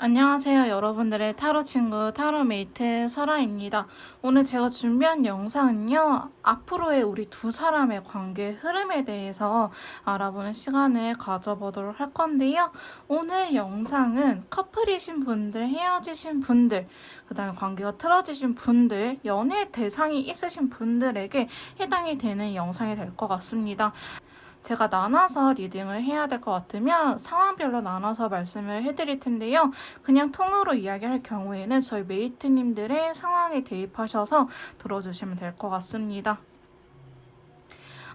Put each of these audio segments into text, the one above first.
안녕하세요. 여러분들의 타로 친구 타로메이트 설아입니다. 오늘 제가 준비한 영상은요. 앞으로의 우리 두 사람의 관계 흐름에 대해서 알아보는 시간을 가져보도록 할 건데요. 오늘 영상은 커플이신 분들, 헤어지신 분들, 그 다음에 관계가 틀어지신 분들, 연애 대상이 있으신 분들에게 해당이 되는 영상이 될 것 같습니다. 제가 나눠서 리딩을 해야 될 것 같으면 상황별로 나눠서 말씀을 해드릴 텐데요. 그냥 통으로 이야기할 경우에는 저희 메이트님들의 상황에 대입하셔서 들어주시면 될 것 같습니다.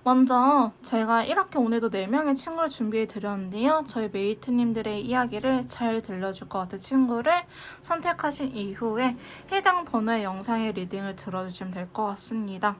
먼저 제가 이렇게 오늘도 4명의 친구를 준비해 드렸는데요. 저희 메이트님들의 이야기를 잘 들려줄 것 같은 친구를 선택하신 이후에 해당 번호의 영상의 리딩을 들어주시면 될 것 같습니다.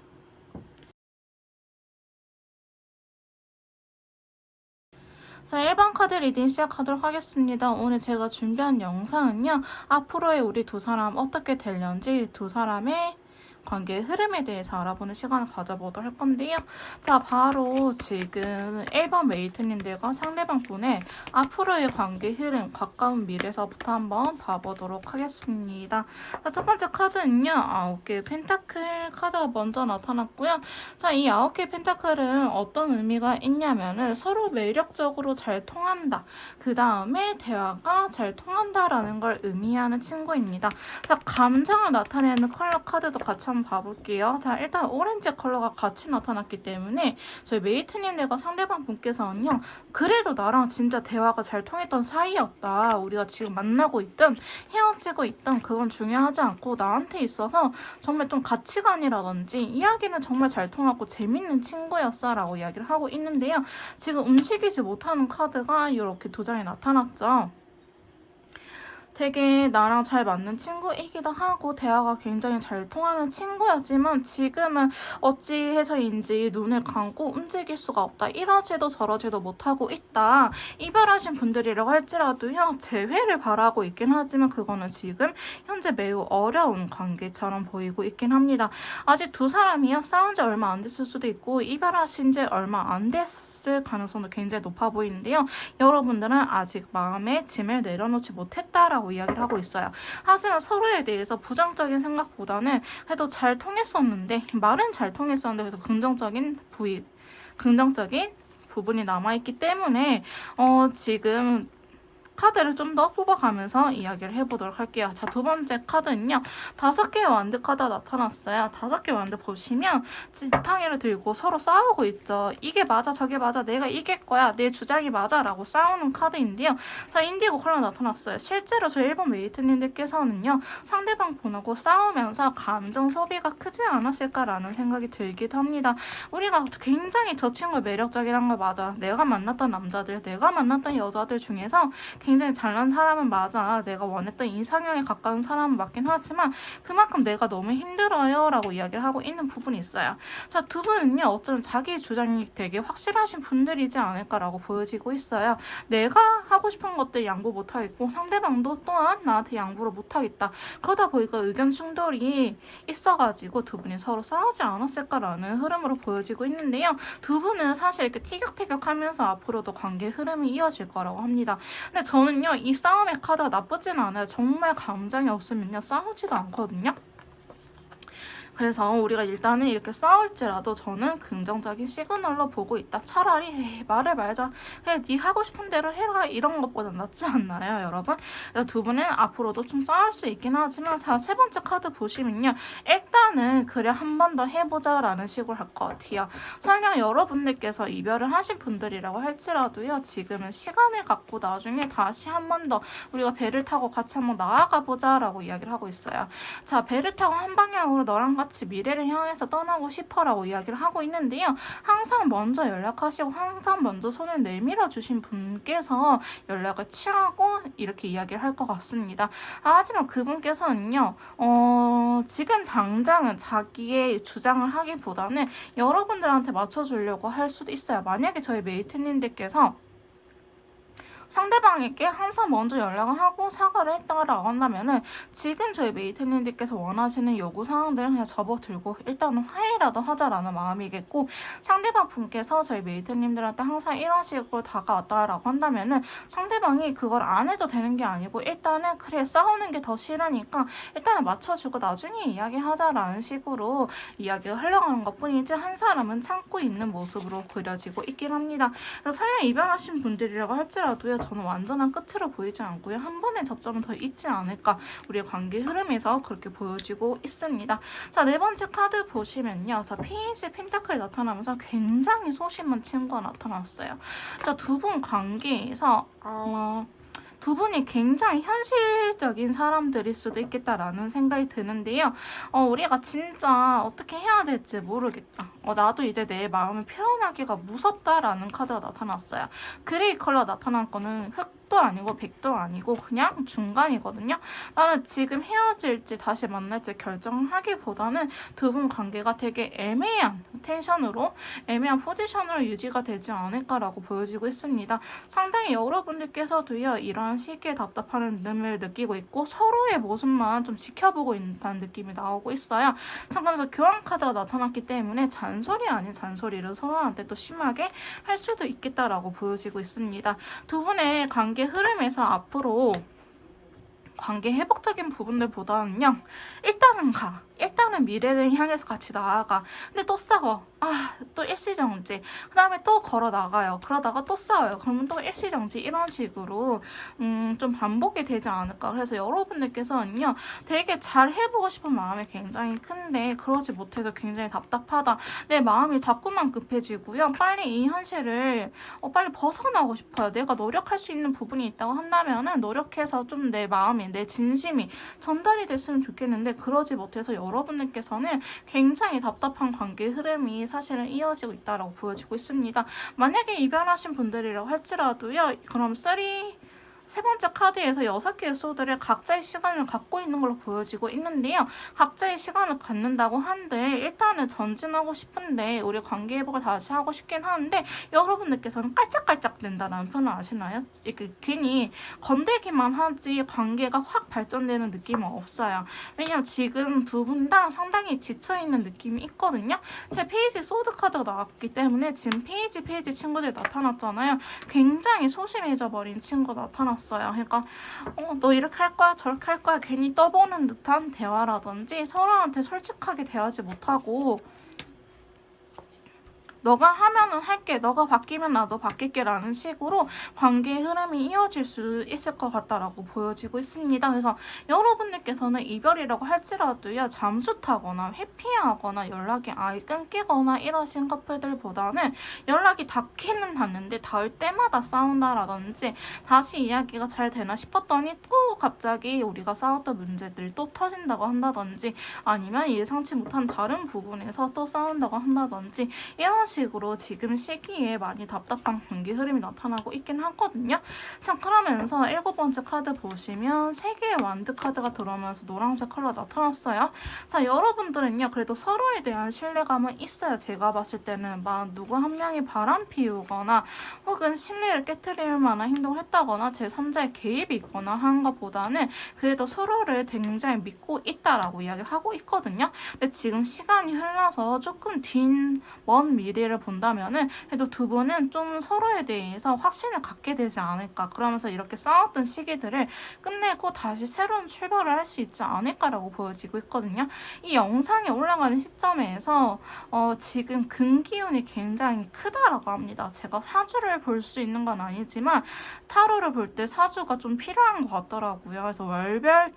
자, 1번 카드 리딩 시작하도록 하겠습니다. 오늘 제가 준비한 영상은요. 앞으로의 우리 두 사람 어떻게 될런지 두 사람의 관계의 흐름에 대해서 알아보는 시간을 가져보도록 할 건데요. 자, 바로 지금 1번 메이트님들과 상대방 분의 앞으로의 관계 흐름, 가까운 미래서부터 한번 봐보도록 하겠습니다. 자, 첫 번째 카드는요. 9개의 펜타클 카드가 먼저 나타났고요. 자, 이 9개의 펜타클은 어떤 의미가 있냐면은 서로 매력적으로 잘 통한다. 그 다음에 대화가 잘 통한다라는 걸 의미하는 친구입니다. 자, 감정을 나타내는 컬러 카드도 같이 한번 봐볼게요. 자, 일단 오렌지 컬러가 같이 나타났기 때문에 저희 메이트님들과 상대방 분께서는요. 그래도 나랑 진짜 대화가 잘 통했던 사이였다. 우리가 지금 만나고 있든 헤어지고 있든 그건 중요하지 않고 나한테 있어서 정말 좀 가치관이라든지 이야기는 정말 잘 통하고 재밌는 친구였어 라고 이야기를 하고 있는데요. 지금 움직이지 못하는 카드가 이렇게 두 장이 나타났죠. 되게 나랑 잘 맞는 친구이기도 하고 대화가 굉장히 잘 통하는 친구였지만 지금은 어찌해서인지 눈을 감고 움직일 수가 없다. 이러지도 저러지도 못하고 있다. 이별하신 분들이라고 할지라도요. 재회를 바라고 있긴 하지만 그거는 지금 현재 매우 어려운 관계처럼 보이고 있긴 합니다. 아직 두 사람이요. 싸운 지 얼마 안 됐을 수도 있고 이별하신 지 얼마 안 됐을 가능성도 굉장히 높아 보이는데요. 여러분들은 아직 마음에 짐을 내려놓지 못했다라고 이야기를 하고 있어요. 하지만 서로에 대해서 부정적인 생각보다는 그래도 잘 통했었는데 말은 잘 통했었는데 그래도 긍정적인 부분이 남아있기 때문에 지금 카드를 좀 더 뽑아가면서 이야기를 해보도록 할게요. 자, 두 번째 카드는요. 5개의 완드 카드가 나타났어요. 5개의 완드 보시면 지팡이를 들고 서로 싸우고 있죠. 이게 맞아, 저게 맞아, 내가 이길 거야, 내 주장이 맞아 라고 싸우는 카드인데요. 자, 인디고 컬러 나타났어요. 실제로 저희 일본 메이트님들께서는요. 상대방 분하고 싸우면서 감정 소비가 크지 않았을까라는 생각이 들기도 합니다. 우리가 굉장히 저 친구 매력적이란 거 맞아. 내가 만났던 남자들, 내가 만났던 여자들 중에서 굉장히 잘난 사람은 맞아. 내가 원했던 이상형에 가까운 사람은 맞긴 하지만 그만큼 내가 너무 힘들어요 라고 이야기를 하고 있는 부분이 있어요. 자, 두 분은요. 어쩌면 자기 주장이 되게 확실하신 분들이지 않을까라고 보여지고 있어요. 내가 하고 싶은 것들 양보 못하겠고 상대방도 또한 나한테 양보를 못하겠다. 그러다 보니까 의견 충돌이 있어가지고 두 분이 서로 싸우지 않았을까라는 흐름으로 보여지고 있는데요. 두 분은 사실 이렇게 티격태격하면서 앞으로도 관계 흐름이 이어질 거라고 합니다. 근데 저는요, 이 싸움의 카드가 나쁘진 않아요. 정말 감정이 없으면요, 싸우지도 않거든요. 그래서 우리가 일단은 이렇게 싸울지라도 저는 긍정적인 시그널로 보고 있다. 차라리 말을 말자. 네 하고 싶은 대로 해라. 이런 것보다 낫지 않나요, 여러분? 두 분은 앞으로도 좀 싸울 수 있긴 하지만 세 번째 카드 보시면요. 일단은 그래 한 번 더 해보자라는 식으로 할 것 같아요. 설령 여러분들께서 이별을 하신 분들이라고 할지라도요. 지금은 시간을 갖고 나중에 다시 한 번 더 우리가 배를 타고 같이 한번 나아가 보자라고 이야기를 하고 있어요. 자, 배를 타고 한 방향으로 너랑 같이 미래를 향해서 떠나고 싶어라고 이야기를 하고 있는데요. 항상 먼저 연락하시고 항상 먼저 손을 내밀어 주신 분께서 연락을 취하고 이렇게 이야기를 할 것 같습니다. 하지만 그분께서는요. 지금 당장은 자기의 주장을 하기보다는 여러분들한테 맞춰주려고 할 수도 있어요. 만약에 저희 메이트님들께서 상대방에게 항상 먼저 연락을 하고 사과를 했다라고 한다면은 지금 저희 메이트님들께서 원하시는 요구 사항들은 그냥 접어들고 일단은 화해라도 하자라는 마음이겠고, 상대방 분께서 저희 메이트님들한테 항상 이런 식으로 다가왔다라고 한다면은 상대방이 그걸 안 해도 되는 게 아니고 일단은 그래 싸우는 게 더 싫으니까 일단은 맞춰주고 나중에 이야기하자라는 식으로 이야기를 하려고 하는 것 뿐이지, 한 사람은 참고 있는 모습으로 그려지고 있긴 합니다. 그래서 설령 이별하신 분들이라고 할지라도요, 저는 완전한 끝으로 보이지 않고요, 한 번의 접점은 더 있지 않을까, 우리의 관계 흐름에서 그렇게 보여지고 있습니다. 자, 네 번째 카드 보시면요, 자, 페이지 펜타클이 나타나면서 굉장히 소심한 친구가 나타났어요. 자, 두 분 관계에서 두 분이 굉장히 현실적인 사람들일 수도 있겠다라는 생각이 드는데요. 우리가 진짜 어떻게 해야 될지 모르겠다. 나도 이제 내 마음을 표현하기가 무섭다라는 카드가 나타났어요. 그레이 컬러 나타난 거는 흑도 아니고 백도 아니고 그냥 중간이거든요. 나는 지금 헤어질지 다시 만날지 결정하기보다는 두 분 관계가 되게 애매한 텐션으로, 애매한 포지션으로 유지가 되지 않을까라고 보여지고 있습니다. 상당히 여러분들께서도요, 이러한 시기에 답답한 느낌을 느끼고 있고 서로의 모습만 좀 지켜보고 있다는 느낌이 나오고 있어요. 잠깐만서 교환 카드가 나타났기 때문에 잔소리 아닌 잔소리를 서로한테 또 심하게 할 수도 있겠다라고 보여지고 있습니다. 두 분의 관계 흐름에서 앞으로 관계 회복적인 부분들보다는요, 일단은 미래를 향해서 같이 나아가. 근데 또 싸워. 또 일시정지. 그 다음에 또 걸어 나가요. 그러다가 또 싸워요. 그러면 또 일시정지. 이런 식으로 좀 반복이 되지 않을까. 그래서 여러분들께서는요, 되게 잘 해보고 싶은 마음이 굉장히 큰데 그러지 못해서 굉장히 답답하다. 내 마음이 자꾸만 급해지고요. 빨리 이 현실을 빨리 벗어나고 싶어요. 내가 노력할 수 있는 부분이 있다고 한다면은 노력해서 좀 내 마음이, 내 진심이 전달이 됐으면 좋겠는데 그러지 못해서 여러분들께서는 굉장히 답답한 관계 흐름이 사실은 이어지고 있다고 보여지고 있습니다. 만약에 이별하신 분들이라고 할지라도요, 그럼 세 번째 카드에서 6개의 소드를 각자의 시간을 갖고 있는 걸로 보여지고 있는데요. 각자의 시간을 갖는다고 한들 일단은 전진하고 싶은데, 우리 관계 회복을 다시 하고 싶긴 하는데 여러분들께서는 깔짝깔짝 된다는 표현 아시나요? 이렇게 괜히 건들기만 하지 관계가 확 발전되는 느낌은 없어요. 왜냐면 지금 두 분 다 상당히 지쳐있는 느낌이 있거든요. 제 페이지 소드 카드가 나왔기 때문에 지금 페이지 친구들이 나타났잖아요. 굉장히 소심해져 버린 친구가 나타났어요. 그러니까 너 이렇게 할 거야 저렇게 할 거야 괜히 떠보는 듯한 대화라든지, 서로한테 솔직하게 대하지 못하고 너가 하면은 할게, 너가 바뀌면 나도 바뀔게 라는 식으로 관계의 흐름이 이어질 수 있을 것 같다라고 보여지고 있습니다. 그래서 여러분들께서는 이별이라고 할지라도요, 잠수 타거나 회피하거나 연락이 아예 끊기거나 이러신 커플들보다는 연락이 닿기는 닿는데 닿을 때마다 싸운다라든지, 다시 이야기가 잘 되나 싶었더니 또 갑자기 우리가 싸웠던 문제들이 또 터진다고 한다든지, 아니면 예상치 못한 다른 부분에서 또 싸운다고 한다든지, 이런 식으로 지금 시기에 많이 답답한 관계 흐름이 나타나고 있긴 하거든요. 자, 그러면서 7번째 카드 보시면 3개의 완드 카드가 들어오면서 노란색 컬러 나타났어요. 자, 여러분들은요, 그래도 서로에 대한 신뢰감은 있어요. 제가 봤을 때는 막 누구 한 명이 바람 피우거나 혹은 신뢰를 깨트릴 만한 행동을 했다거나 제3자의 개입이 있거나 하는 것보다는 그래도 서로를 굉장히 믿고 있다라고 이야기를 하고 있거든요. 근데 지금 시간이 흘러서 조금 먼 미래를 본다면은 그래도 두 분은 좀 서로에 대해서 확신을 갖게 되지 않을까. 그러면서 이렇게 싸웠던 시기들을 끝내고 다시 새로운 출발을 할 수 있지 않을까라고 보여지고 있거든요. 이 영상이 올라가는 시점에서 지금 금기운이 굉장히 크다라고 합니다. 제가 사주를 볼 수 있는 건 아니지만 타로를 볼 때 사주가 좀 필요한 것 같더라고요. 그래서 월별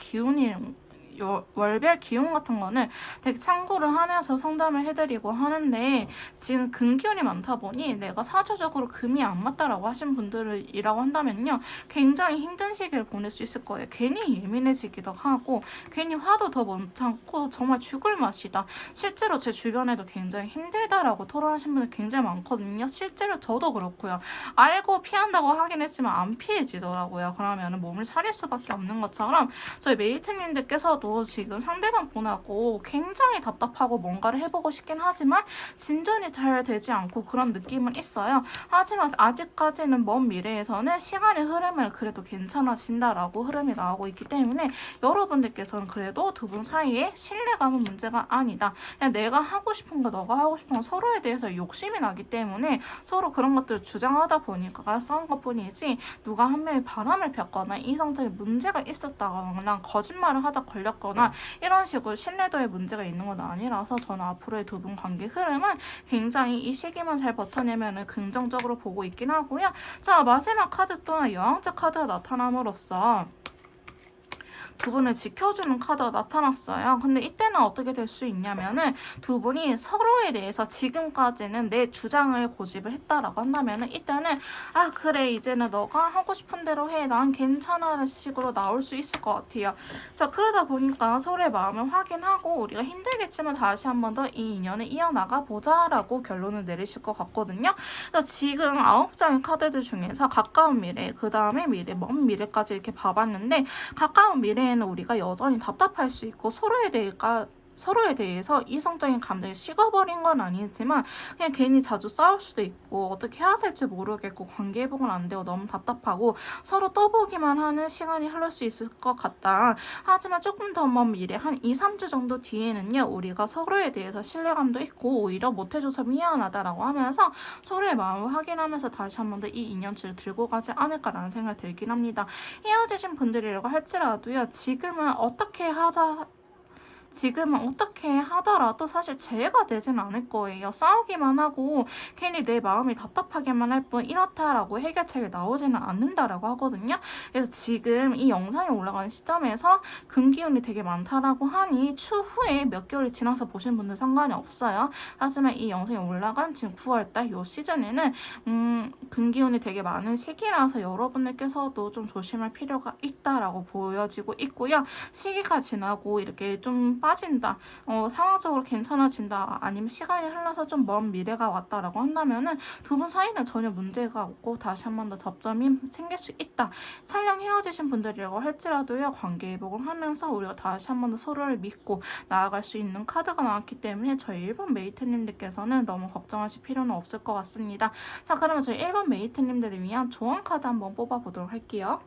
기운 같은 거는 되게 참고를 하면서 상담을 해드리고 하는데, 지금 금기운이 많다 보니 내가 사주적으로 금이 안 맞다라고 하신 분들이라고 한다면요, 굉장히 힘든 시기를 보낼 수 있을 거예요. 괜히 예민해지기도 하고 괜히 화도 더 못 참고 정말 죽을 맛이다. 실제로 제 주변에도 굉장히 힘들다라고 토로하신 분들 굉장히 많거든요. 실제로 저도 그렇고요. 알고 피한다고 하긴 했지만 안 피해지더라고요. 그러면 몸을 사릴 수밖에 없는 것처럼 저희 메이트님들께서도 카드도 지금 상대방 보내고 굉장히 답답하고 뭔가를 해보고 싶긴 하지만 진전이 잘 되지 않고 그런 느낌은 있어요. 하지만 아직까지는 먼 미래에서는 시간의 흐름을 그래도 괜찮아진다라고 흐름이 나오고 있기 때문에 여러분들께서는 그래도 두 분 사이에 신뢰감은 문제가 아니다. 그냥 내가 하고 싶은 거 너가 하고 싶은 거 서로에 대해서 욕심이 나기 때문에 서로 그런 것들을 주장하다 보니까 싸운 것뿐이지 누가 한 명이 바람을 폈거나 이성적인 문제가 있었다거나 거짓말을 하다 걸렸거나 이런 식으로 신뢰도에 문제가 있는 건 아니라서 저는 앞으로의 두 분 관계 흐름은 굉장히 이 시기만 잘 버텨내면 긍정적으로 보고 있긴 하고요. 자, 마지막 카드 또한 여왕제 카드가 나타남으로써 두 분을 지켜주는 카드가 나타났어요. 근데 이때는 어떻게 될 수 있냐면은 두 분이 서로에 대해서 지금까지는 내 주장을 고집을 했다라고 한다면은 이때는 아 그래 이제는 너가 하고 싶은 대로 해 난 괜찮아 식으로 나올 수 있을 것 같아요. 자 그러다 보니까 서로의 마음을 확인하고 우리가 힘들겠지만 다시 한 번 더 이 인연을 이어나가 보자라고 결론을 내리실 것 같거든요. 그래서 지금 9장의 카드들 중에서 가까운 미래, 그 다음에 미래, 먼 미래까지 이렇게 봐봤는데 가까운 미래에 우리가 여전히 답답할 수 있고 서로에 대해서 이성적인 감정이 식어버린 건 아니지만 그냥 괜히 자주 싸울 수도 있고 어떻게 해야 될지 모르겠고 관계 회복은 안 되고 너무 답답하고 서로 떠보기만 하는 시간이 흐를 수 있을 것 같다. 하지만 조금 더 먼 미래 한 2, 3주 정도 뒤에는요. 우리가 서로에 대해서 신뢰감도 있고 오히려 못해줘서 미안하다라고 하면서 서로의 마음을 확인하면서 다시 한 번 더 이 인연치를 들고 가지 않을까라는 생각이 들긴 합니다. 헤어지신 분들이라고 할지라도요. 지금은 어떻게 하더라도 사실 재해가 되진 않을 거예요. 싸우기만 하고 괜히 내 마음이 답답하게만 할 뿐 이렇다라고 해결책이 나오지는 않는다라고 하거든요. 그래서 지금 이 영상이 올라가는 시점에서 금기운이 되게 많다라고 하니 추후에 몇 개월이 지나서 보신 분들 상관이 없어요. 하지만 이 영상이 올라간 지금 9월달 요 시즌에는 금기운이 되게 많은 시기라서 여러분들께서도 좀 조심할 필요가 있다라고 보여지고 있고요. 시기가 지나고 이렇게 좀 빠진다, 상황적으로 괜찮아진다, 아니면 시간이 흘러서 좀 먼 미래가 왔다라고 한다면은 두 분 사이는 전혀 문제가 없고 다시 한 번 더 접점이 생길 수 있다. 촬영 헤어지신 분들이라고 할지라도요, 관계 회복을 하면서 우리가 다시 한 번 더 서로를 믿고 나아갈 수 있는 카드가 나왔기 때문에 저희 1번 메이트님들께서는 너무 걱정하실 필요는 없을 것 같습니다. 자, 그러면 저희 1번 메이트님들을 위한 조언 카드 한번 뽑아보도록 할게요.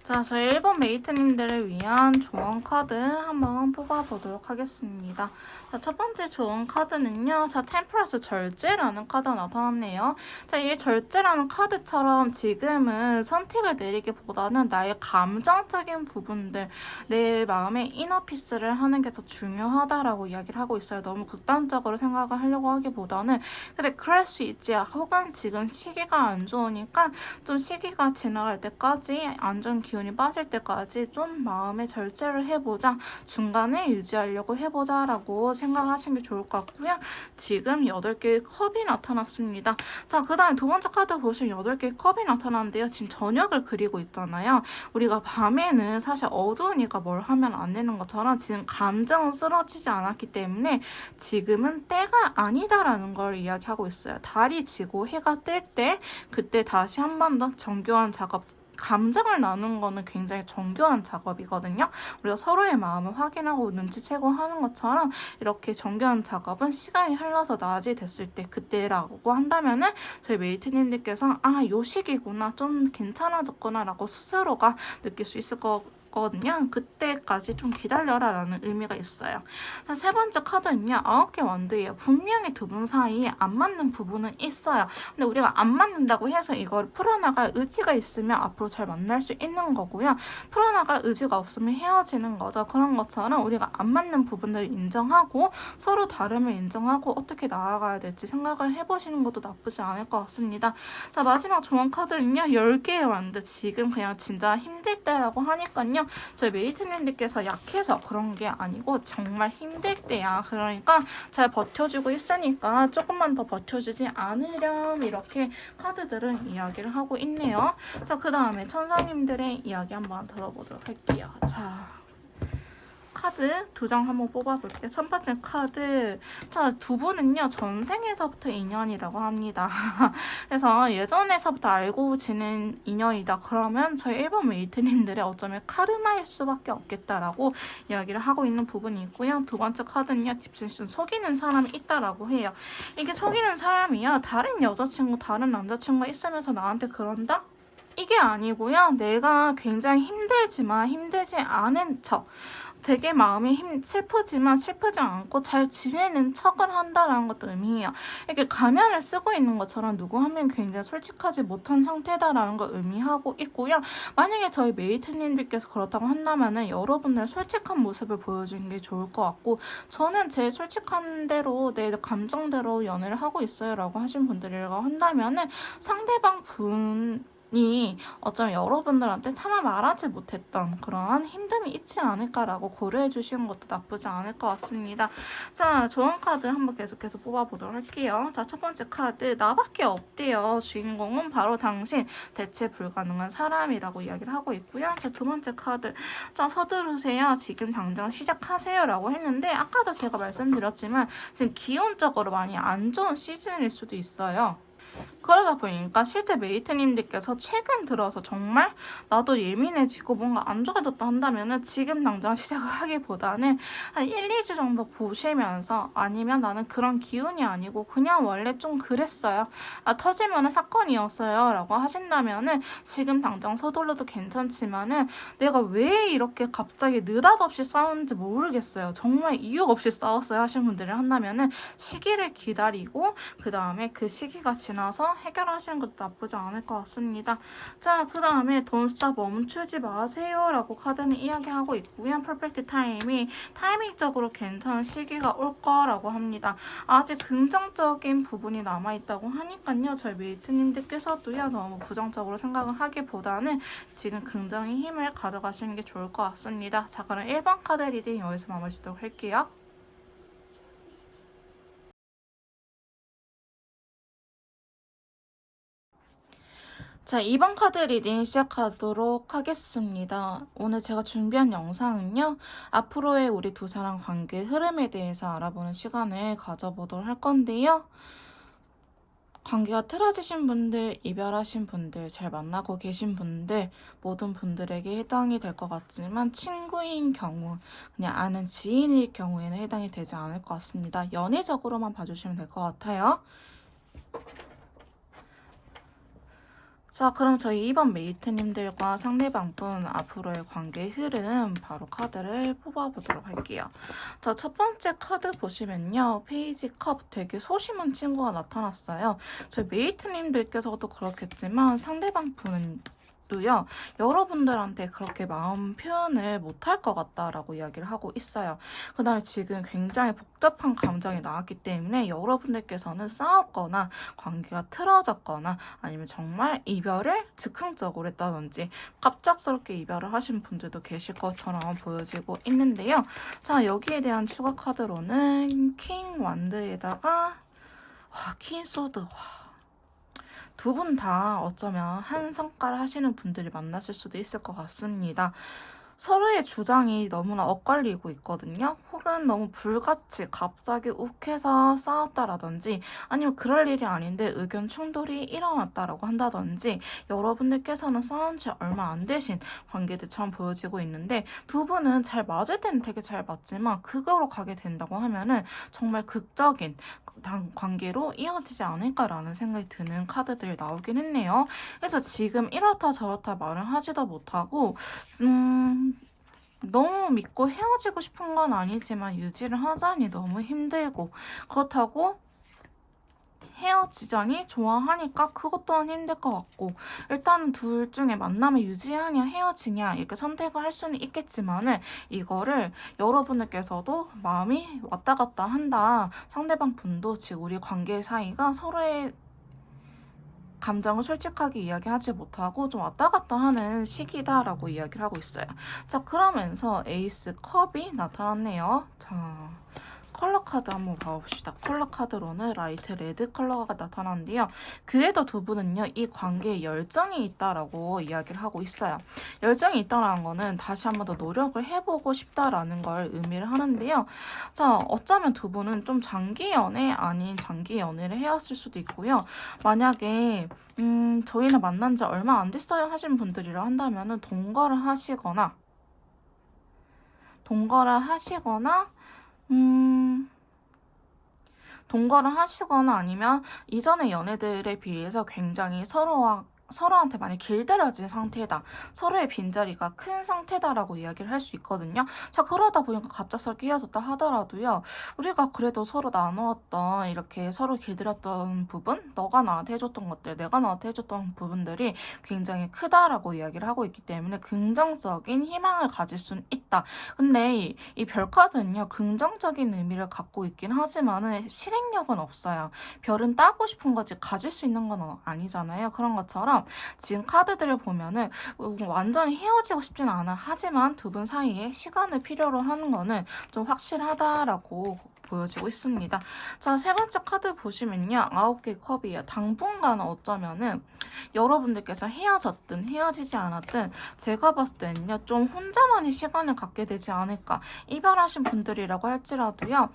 자, 저희 1번 메이트님들을 위한 조언 카드 한번 뽑아보도록 하겠습니다. 자, 첫 번째 조언 카드는요. 자, 템퍼런스 절제라는 카드가 나타났네요. 자, 이 절제라는 카드처럼 지금은 선택을 내리기보다는 나의 감정적인 부분들, 내 마음의 이너피스를 하는 게 더 중요하다라고 이야기를 하고 있어요. 너무 극단적으로 생각을 하려고 하기보다는 그래, 그럴 수 있지. 혹은 지금 시기가 안 좋으니까 좀 시기가 지나갈 때까지 안전 기운이 빠질 때까지 좀 마음의 절제를 해보자, 중간에 유지하려고 해보자 라고 생각하시는 게 좋을 것 같고요. 지금 8개의 컵이 나타났습니다. 자, 그 다음에 두 번째 카드 보시면 8개의 컵이 나타났는데요. 지금 저녁을 그리고 있잖아요. 우리가 밤에는 사실 어두우니까 뭘 하면 안 되는 것처럼 지금 감정은 쓰러지지 않았기 때문에 지금은 때가 아니다라는 걸 이야기하고 있어요. 달이 지고 해가 뜰 때 그때 다시 한 번 더 정교한 작업, 감정을 나누는 거는 굉장히 정교한 작업이거든요. 우리가 서로의 마음을 확인하고 눈치채고 하는 것처럼 이렇게 정교한 작업은 시간이 흘러서 낮이 됐을 때 그때라고 한다면은 저희 메이트님들께서 아, 요 시기구나, 좀 괜찮아졌구나 라고 스스로가 느낄 수 있을 거든요. 그때까지 좀 기다려라 라는 의미가 있어요. 자, 세 번째 카드는요. 9개 원드예요. 분명히 두 분 사이에 안 맞는 부분은 있어요. 근데 우리가 안 맞는다고 해서 이걸 풀어나갈 의지가 있으면 앞으로 잘 만날 수 있는 거고요. 풀어나갈 의지가 없으면 헤어지는 거죠. 그런 것처럼 우리가 안 맞는 부분들을 인정하고 서로 다름을 인정하고 어떻게 나아가야 될지 생각을 해보시는 것도 나쁘지 않을 것 같습니다. 자, 마지막 조언 카드는요. 10개의 원드. 지금 그냥 진짜 힘들 때라고 하니까요. 저희 메이트님들께서 약해서 그런 게 아니고 정말 힘들 때야. 그러니까 잘 버텨주고 있으니까 조금만 더 버텨주지 않으렴, 이렇게 카드들은 이야기를 하고 있네요. 자, 그 다음에 천사님들의 이야기 한번 들어보도록 할게요. 자, 카드 2장 한번 뽑아볼게요. 첫 번째 카드. 자, 두 분은요, 전생에서부터 인연이라고 합니다. 그래서 예전에서부터 알고 지낸 인연이다. 그러면 저희 일본 메이트님들의 어쩌면 카르마일 수밖에 없겠다라고 이야기를 하고 있는 부분이 있고요. 두 번째 카드는요, 딥센션 속이는 사람이 있다라고 해요. 이게 속이는 사람이요, 다른 여자친구, 다른 남자친구가 있으면서 나한테 그런다? 이게 아니고요. 내가 굉장히 힘들지만 힘들지 않은 척, 되게 마음이 슬프지만 슬프지 않고 잘 지내는 척을 한다라는 것도 의미해요. 이렇게 가면을 쓰고 있는 것처럼 누구 한 명 굉장히 솔직하지 못한 상태다라는 걸 의미하고 있고요. 만약에 저희 메이트님들께서 그렇다고 한다면은 여러분들의 솔직한 모습을 보여주는 게 좋을 것 같고, 저는 제 솔직한 대로 내 감정대로 연애를 하고 있어요 라고 하신 분들이라고 한다면은 상대방 이 어쩌면 여러분들한테 차마 말하지 못했던 그러한 힘듦이 있지 않을까라고 고려해 주시는 것도 나쁘지 않을 것 같습니다. 자, 좋은 카드 한번 계속해서 뽑아보도록 할게요. 자, 첫 번째 카드. 나밖에 없대요. 주인공은 바로 당신. 대체 불가능한 사람이라고 이야기를 하고 있고요. 자, 두 번째 카드. 자, 서두르세요. 지금 당장 시작하세요 라고 했는데, 아까도 제가 말씀드렸지만 지금 기온적으로 많이 안 좋은 시즌일 수도 있어요. 그러다 보니까 실제 메이트님들께서 최근 들어서 정말 나도 예민해지고 뭔가 안 좋아졌다 한다면은 지금 당장 시작을 하기보다는 한 1, 2주 정도 보시면서, 아니면 나는 그런 기운이 아니고 그냥 원래 좀 그랬어요. 터지면은 사건이었어요 라고 하신다면은 지금 당장 서둘러도 괜찮지만은, 내가 왜 이렇게 갑자기 느닷없이 싸우는지 모르겠어요. 정말 이유 없이 싸웠어요 하신 분들이 한다면은 시기를 기다리고 그 다음에 그 시기가 지나서 해결하시는 것도 나쁘지 않을 것 같습니다. 자, 그 다음에 Don't Stop, 멈추지 마세요 라고 카드는 이야기하고 있고요. 퍼펙트 타임이 타이밍적으로 괜찮은 시기가 올 거라고 합니다. 아직 긍정적인 부분이 남아있다고 하니까요. 저희 메이트님들께서도요, 너무 부정적으로 생각을 하기보다는 지금 긍정의 힘을 가져가시는 게 좋을 것 같습니다. 자, 그럼 1번 카드 리딩 여기서 마무리 짓도록 할게요. 자, 2번 카드 리딩 시작하도록 하겠습니다. 오늘 제가 준비한 영상은요, 앞으로의 우리 두 사람 관계 흐름에 대해서 알아보는 시간을 가져보도록 할 건데요. 관계가 틀어지신 분들, 이별하신 분들, 잘 만나고 계신 분들, 모든 분들에게 해당이 될 것 같지만 친구인 경우, 그냥 아는 지인일 경우에는 해당이 되지 않을 것 같습니다. 연애적으로만 봐주시면 될 것 같아요. 자, 그럼 저희 2번 메이트님들과 상대방분 앞으로의 관계 흐름 바로 카드를 뽑아보도록 할게요. 자, 첫 번째 카드 보시면요. 페이지 컵, 되게 소심한 친구가 나타났어요. 저희 메이트님들께서도 그렇겠지만 상대방 분은 도요, 여러분들한테 그렇게 마음 표현을 못할 것 같다라고 이야기를 하고 있어요. 그 다음에 지금 굉장히 복잡한 감정이 나왔기 때문에 여러분들께서는 싸웠거나 관계가 틀어졌거나 아니면 정말 이별을 즉흥적으로 했다든지 갑작스럽게 이별을 하신 분들도 계실 것처럼 보여지고 있는데요. 자, 여기에 대한 추가 카드로는 킹 완드에다가 퀸 소드. 두 분 다 어쩌면 한 성과를 하시는 분들이 만났을 수도 있을 것 같습니다. 서로의 주장이 너무나 엇갈리고 있거든요. 혹은 너무 불같이 갑자기 욱해서 싸웠다라든지, 아니면 그럴 일이 아닌데 의견 충돌이 일어났다라고 한다든지, 여러분들께서는 싸운 지 얼마 안 되신 관계들처럼 보여지고 있는데, 두 분은 잘 맞을 때는 되게 잘 맞지만 그거로 가게 된다고 하면은 정말 극적인 관계로 이어지지 않을까라는 생각이 드는 카드들이 나오긴 했네요. 그래서 지금 이렇다 저렇다 말은 하지도 못하고 너무 믿고 헤어지고 싶은 건 아니지만 유지를 하자니 너무 힘들고, 그렇다고 헤어지자니 좋아하니까 그것 또한 힘들 것 같고, 일단은 둘 중에 만남을 유지하냐 헤어지냐 이렇게 선택을 할 수는 있겠지만은, 이거를 여러분들께서도 마음이 왔다 갔다 한다, 상대방 분도 지금 우리 관계 사이가 서로의 감정을 솔직하게 이야기하지 못하고 좀 왔다 갔다 하는 시기다라고 이야기를 하고 있어요. 자, 그러면서 에이스 컵이 나타났네요. 자, 컬러 카드 한번 봐봅시다. 컬러 카드로는 라이트 레드 컬러가 나타나는데요. 그래도 두 분은요, 이 관계에 열정이 있다라고 이야기를 하고 있어요. 열정이 있다라는 거는 다시 한번 더 노력을 해보고 싶다라는 걸 의미를 하는데요. 자, 어쩌면 두 분은 좀 장기 연애 아닌 장기 연애를 해왔을 수도 있고요. 만약에 저희는 만난 지 얼마 안 됐어요 하신 분들이라 한다면은 동거를 하시거나 동거를 하시거나 아니면 이전의 연애들에 비해서 굉장히 서로한테 많이 길들여진 상태다. 서로의 빈자리가 큰 상태다라고 이야기를 할 수 있거든요. 자, 그러다 보니까 갑작스럽게 헤어졌다 하더라도요. 우리가 그래도 서로 나누었던 이렇게 서로 길들였던 부분, 너가 나한테 해줬던 것들, 내가 너한테 해줬던 부분들이 굉장히 크다라고 이야기를 하고 있기 때문에 긍정적인 희망을 가질 수는 있다. 근데 이 별카드는요. 긍정적인 의미를 갖고 있긴 하지만은 실행력은 없어요. 별은 따고 싶은 거지 가질 수 있는 건 아니잖아요. 그런 것처럼 지금 카드들을 보면은 완전히 헤어지고 싶진 않아. 하지만 두 분 사이에 시간을 필요로 하는 거는 좀 확실하다라고 보여지고 있습니다. 자, 세 번째 카드 보시면요. 9개 컵이에요. 당분간 어쩌면은 여러분들께서 헤어졌든 헤어지지 않았든 제가 봤을 때는요. 좀 혼자만의 시간을 갖게 되지 않을까. 이별하신 분들이라고 할지라도요.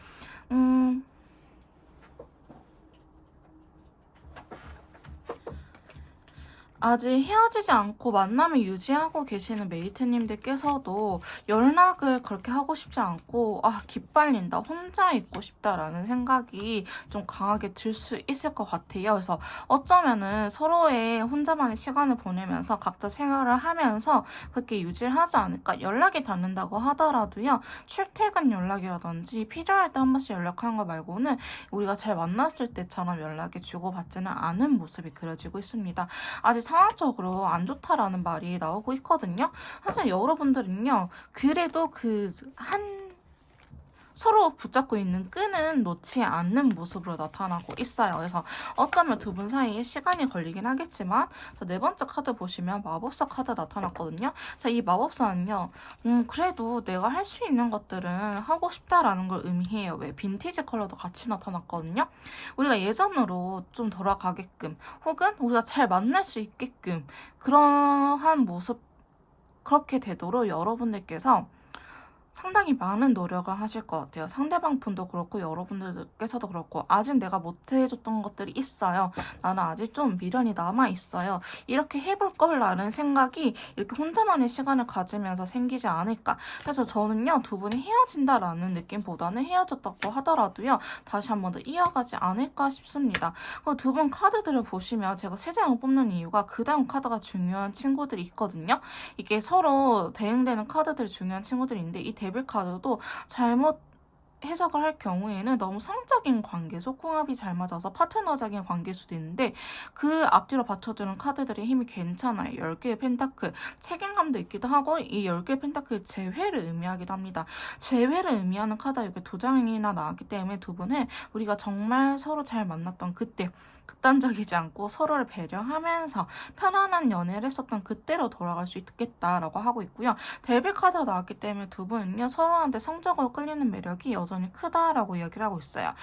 아직 헤어지지 않고 만남을 유지하고 계시는 메이트님들께서도 연락을 그렇게 하고 싶지 않고 기빨린다, 혼자 있고 싶다라는 생각이 좀 강하게 들 수 있을 것 같아요. 그래서 어쩌면은 서로의 혼자만의 시간을 보내면서 각자 생활을 하면서 그렇게 유지를 하지 않을까. 연락이 닿는다고 하더라도요. 출퇴근 연락이라든지 필요할 때 한 번씩 연락하는 거 말고는 우리가 잘 만났을 때처럼 연락이 주고받지는 않은 모습이 그려지고 있습니다. 아직 상황적으로 안 좋다라는 말이 나오고 있거든요. 하지만 여러분들은요, 그래도 서로 붙잡고 있는 끈은 놓지 않는 모습으로 나타나고 있어요. 그래서 어쩌면 두 분 사이에 시간이 걸리긴 하겠지만, 자, 네 번째 카드 보시면 마법사 카드 나타났거든요. 자, 이 마법사는요, 그래도 내가 할 수 있는 것들은 하고 싶다라는 걸 의미해요. 왜? 빈티지 컬러도 같이 나타났거든요. 우리가 예전으로 좀 돌아가게끔, 혹은 우리가 잘 만날 수 있게끔, 그러한 모습, 그렇게 되도록 여러분들께서 상당히 많은 노력을 하실 것 같아요. 상대방 분도 그렇고 여러분들께서도 그렇고 아직 내가 못해줬던 것들이 있어요. 나는 아직 좀 미련이 남아있어요. 이렇게 해볼 거라는 생각이 이렇게 혼자만의 시간을 가지면서 생기지 않을까. 그래서 저는요. 두 분이 헤어진다라는 느낌보다는 헤어졌다고 하더라도요. 다시 한 번 더 이어가지 않을까 싶습니다. 그리고 두 분 카드들을 보시면 제가 세 장을 뽑는 이유가 그 다음 카드가 중요한 친구들이 있거든요. 이게 서로 대응되는 카드들이 중요한 친구들이 있는데 이 데빌 카드도 잘못 해석을 할 경우에는 너무 성적인 관계, 속궁합이 잘 맞아서 파트너적인 관계일 수도 있는데 그 앞뒤로 받쳐주는 카드들의 힘이 괜찮아요. 10개의 펜타클, 책임감도 있기도 하고 이 10개의 펜타클 재회를 의미하기도 합니다. 재회를 의미하는 카드가 이렇게 두 장이나 나왔기 때문에 두 분은 우리가 정말 서로 잘 만났던 그때 극단적이지 않고 서로를 배려하면서 편안한 연애를 했었던 그때로 돌아갈 수 있겠다라고 하고 있고요. 데빌 카드가 나왔기 때문에 두 분은요. 서로한테 성적으로 끌리는 매력이 여전히 크다라고 이야기를 하고 있어요.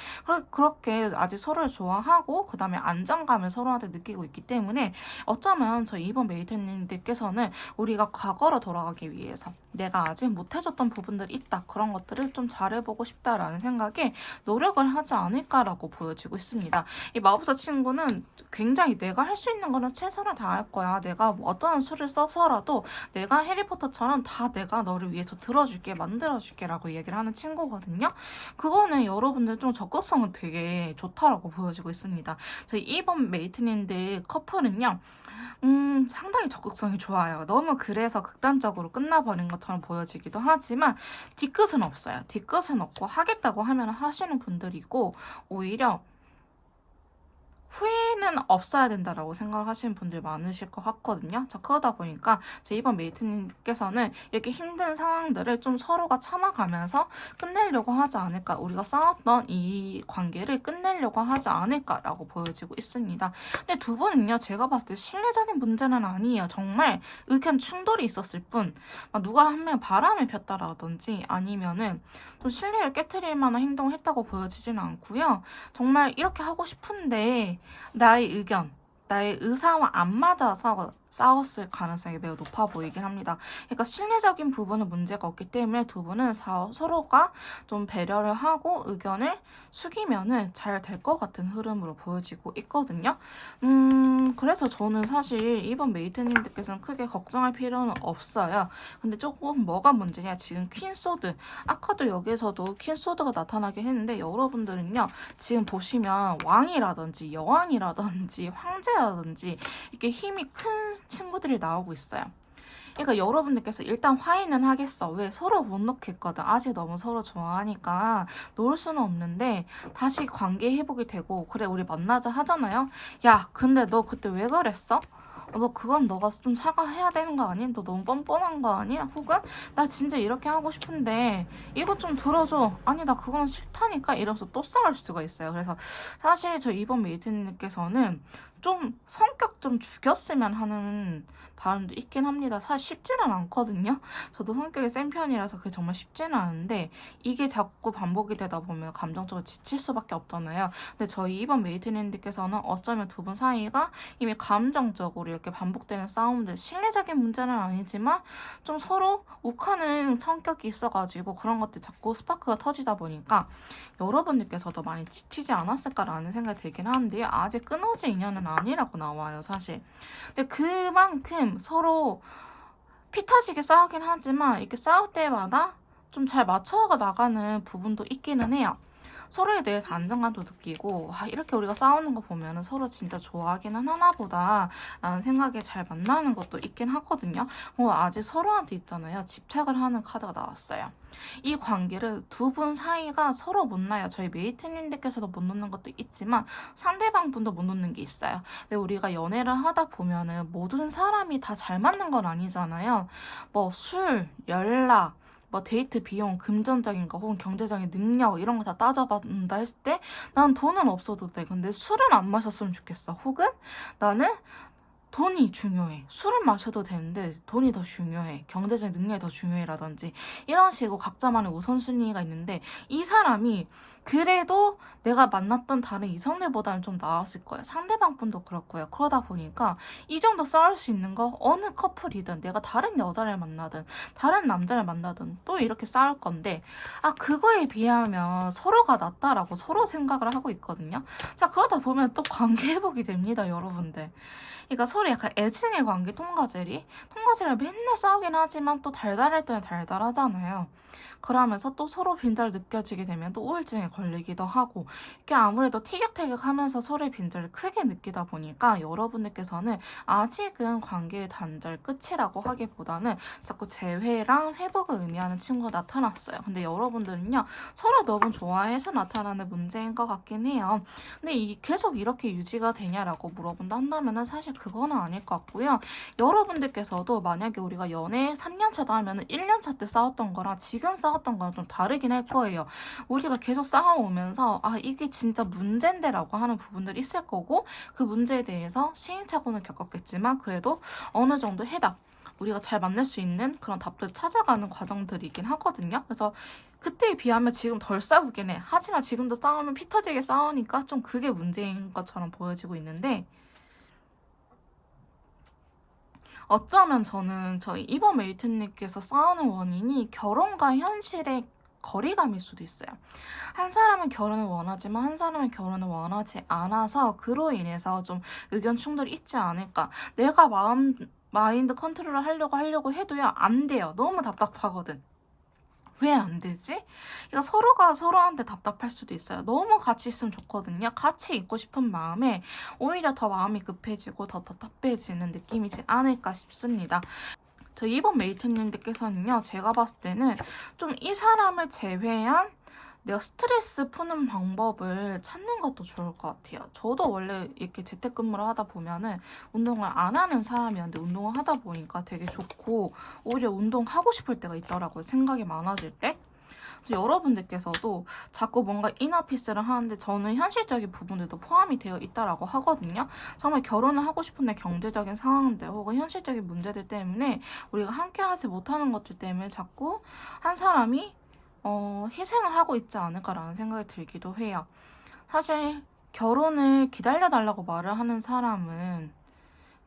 그렇게 아직 서로를 좋아하고 그 다음에 안정감을 서로한테 느끼고 있기 때문에 어쩌면 저 이번 메이트님들께서는 우리가 과거로 돌아가기 위해서 내가 아직 못해줬던 부분들이 있다. 그런 것들을 좀 잘해보고 싶다라는 생각에 노력을 하지 않을까라고 보여지고 있습니다. 이 마법사 친구는 굉장히 내가 할 수 있는 거는 최선을 다할 거야. 내가 뭐 어떤 수를 써서라도 내가 해리포터처럼 다 내가 너를 위해서 들어줄게, 만들어줄게 라고 얘기를 하는 친구거든요. 그거는 여러분들 좀 적극성은 되게 좋다라고 보여지고 있습니다. 저희 이번 메이트님들 커플은요. 상당히 적극성이 좋아요. 너무 그래서 극단적으로 끝나버린 것처럼 보여지기도 하지만 뒤끝은 없어요. 뒤끝은 없고 하겠다고 하면 하시는 분들이고 오히려 후회는 없어야 된다라고 생각을 하시는 분들 많으실 것 같거든요. 자, 그러다 보니까 제 이번 메이트님께서는 이렇게 힘든 상황들을 좀 서로가 참아가면서 끝내려고 하지 않을까, 우리가 싸웠던 이 관계를 끝내려고 하지 않을까라고 보여지고 있습니다. 근데 두 분은요, 제가 봤을 때 실내적인 문제는 아니에요. 정말 의견 충돌이 있었을 뿐, 막 누가 한 명 바람을 폈다라든지 아니면은 좀 신뢰를 깨트릴 만한 행동을 했다고 보여지지는 않고요. 정말 이렇게 하고 싶은데 나의 의견, 나의 의사와 안 맞아서 싸웠을 가능성이 매우 높아 보이긴 합니다. 그러니까 실내적인 부분은 문제가 없기 때문에 두 분은 서로가 좀 배려를 하고 의견을 숙이면은 잘 될 것 같은 흐름으로 보여지고 있거든요. 그래서 저는 사실 이번 메이트님들께서는 크게 걱정할 필요는 없어요. 근데 조금 뭐가 문제냐, 지금 퀸소드, 아까도 여기서도 퀸소드가 나타나긴 했는데 여러분들은요, 지금 보시면 왕이라든지 여왕이라든지 황제라든지 이렇게 힘이 큰 친구들이 나오고 있어요. 그러니까 여러분들께서 일단 화해는 하겠어. 왜? 서로 못 놓겠거든. 아직 너무 서로 좋아하니까 놓을 수는 없는데 다시 관계 회복이 되고, 그래 우리 만나자 하잖아요. 야, 근데 너 그때 왜 그랬어? 너 그건 너가 좀 사과해야 되는 거 아님? 너 너무 뻔뻔한 거 아니야? 혹은 나 진짜 이렇게 하고 싶은데 이거 좀 들어줘. 아니 나 그건 싫다니까. 이러면서 또 싸울 수가 있어요. 그래서 사실 저 이번 메이트님께서는 좀 성격 좀 죽였으면 하는 바람도 있긴 합니다. 사실 쉽지는 않거든요. 저도 성격이 센 편이라서 그게 정말 쉽지는 않은데 이게 자꾸 반복이 되다 보면 감정적으로 지칠 수밖에 없잖아요. 근데 저희 이번 메이트님들께서는 어쩌면 두 분 사이가 이미 감정적으로 이렇게 반복되는 싸움들, 실내적인 문제는 아니지만 좀 서로 욱하는 성격이 있어가지고 그런 것들 자꾸 스파크가 터지다 보니까 여러분들께서도 많이 지치지 않았을까라는 생각이 들긴 하는데요. 아직 끊어질 인연은 아니라고 나와요, 사실. 근데 그만큼 서로 피 터지게 싸우긴 하지만 이렇게 싸울 때마다 좀 잘 맞춰가 나가는 부분도 있기는 해요. 서로에 대해서 안정감도 느끼고, 이렇게 우리가 싸우는 거 보면 서로 진짜 좋아하기는 하나 보다 라는 생각에 잘 만나는 것도 있긴 하거든요. 아직 서로한테 있잖아요, 집착을 하는 카드가 나왔어요. 이 관계를 두 분 사이가 서로 못 나요. 저희 메이트님들께서도 못 놓는 것도 있지만 상대방 분도 못 놓는 게 있어요. 왜? 우리가 연애를 하다 보면은 모든 사람이 다 잘 맞는 건 아니잖아요. 뭐 술, 연락, 뭐 데이트 비용, 금전적인 거 혹은 경제적인 능력 이런 거 다 따져본다 했을 때 난 돈은 없어도 돼. 근데 술은 안 마셨으면 좋겠어. 혹은 나는 돈이 중요해. 술은 마셔도 되는데 돈이 더 중요해. 경제적인 능력이 더 중요해라든지 이런 식으로 각자만의 우선순위가 있는데 이 사람이 그래도 내가 만났던 다른 이성들보다는 좀 나았을 거예요. 상대방 분도 그렇고요. 그러다 보니까 이 정도 싸울 수 있는 거 어느 커플이든 내가 다른 여자를 만나든 다른 남자를 만나든 또 이렇게 싸울 건데 그거에 비하면 서로가 낫다라고 서로 생각을 하고 있거든요. 자, 그러다 보면 또 관계 회복이 됩니다, 여러분들. 그러니까 서로 약간 애증의 관계, 통과제를 맨날 싸우긴 하지만 또 달달할 때는 달달하잖아요. 그러면서 또 서로 빈자를 느껴지게 되면 또 우울증에 걸리기도 하고, 이게 아무래도 티격태격하면서 서로의 빈자를 크게 느끼다 보니까 여러분들께서는 아직은 관계의 단절 끝이라고 하기보다는 자꾸 재회랑 회복을 의미하는 친구가 나타났어요. 근데 여러분들은요, 서로 너무 좋아해서 나타나는 문제인 것 같긴 해요. 근데 계속 이렇게 유지가 되냐라고 물어본다 한다면은 사실 그거는 아닐 것 같고요. 여러분들께서도 만약에 우리가 연애 3년 차다 하면은 1년 차 때 싸웠던 거랑 지금 싸웠던 거랑 좀 다르긴 할 거예요. 우리가 계속 싸워오면서 이게 진짜 문제인데라고 하는 부분들이 있을 거고, 그 문제에 대해서 시행착오는 겪었겠지만 그래도 어느 정도 해답, 우리가 잘 만날 수 있는 그런 답들 찾아가는 과정들이긴 하거든요. 그래서 그때에 비하면 지금 덜 싸우긴 해. 하지만 지금도 싸우면 피 터지게 싸우니까 좀 그게 문제인 것처럼 보여지고 있는데, 어쩌면 저는 저희 이번 메이트님께서 싸우는 원인이 결혼과 현실의 거리감일 수도 있어요. 한 사람은 결혼을 원하지만 한 사람은 결혼을 원하지 않아서 그로 인해서 좀 의견 충돌이 있지 않을까. 내가 마인드 컨트롤을 하려고 해도요, 안 돼요. 너무 답답하거든. 왜 안 되지? 그러니까 서로가 서로한테 답답할 수도 있어요. 너무 같이 있으면 좋거든요. 같이 있고 싶은 마음에 오히려 더 마음이 급해지고 더 답답해지는 느낌이지 않을까 싶습니다. 저 이번 메이트님들께서는요, 제가 봤을 때는 좀 이 사람을 제외한 내가 스트레스 푸는 방법을 찾는 것도 좋을 것 같아요. 저도 원래 이렇게 재택근무를 하다 보면은 운동을 안 하는 사람이었는데 운동을 하다 보니까 되게 좋고 오히려 운동하고 싶을 때가 있더라고요. 생각이 많아질 때. 그래서 여러분들께서도 자꾸 뭔가 이너피스를 하는데 저는 현실적인 부분들도 포함이 되어 있다라고 하거든요. 정말 결혼을 하고 싶은데 경제적인 상황들 혹은 현실적인 문제들 때문에 우리가 함께 하지 못하는 것들 때문에 자꾸 한 사람이 희생을 하고 있지 않을까라는 생각이 들기도 해요. 사실 결혼을 기다려달라고 말을 하는 사람은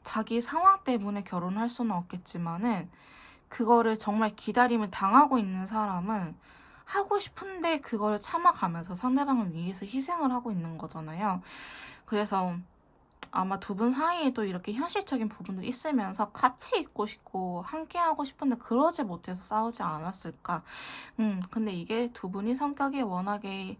자기 상황 때문에 결혼할 수는 없겠지만은 그거를 정말 기다림을 당하고 있는 사람은 하고 싶은데 그거를 참아가면서 상대방을 위해서 희생을 하고 있는 거잖아요. 그래서 아마 두 분 사이에도 이렇게 현실적인 부분들이 있으면서 같이 있고 싶고 함께 하고 싶은데 그러지 못해서 싸우지 않았을까. 근데 이게 두 분이 성격이 워낙에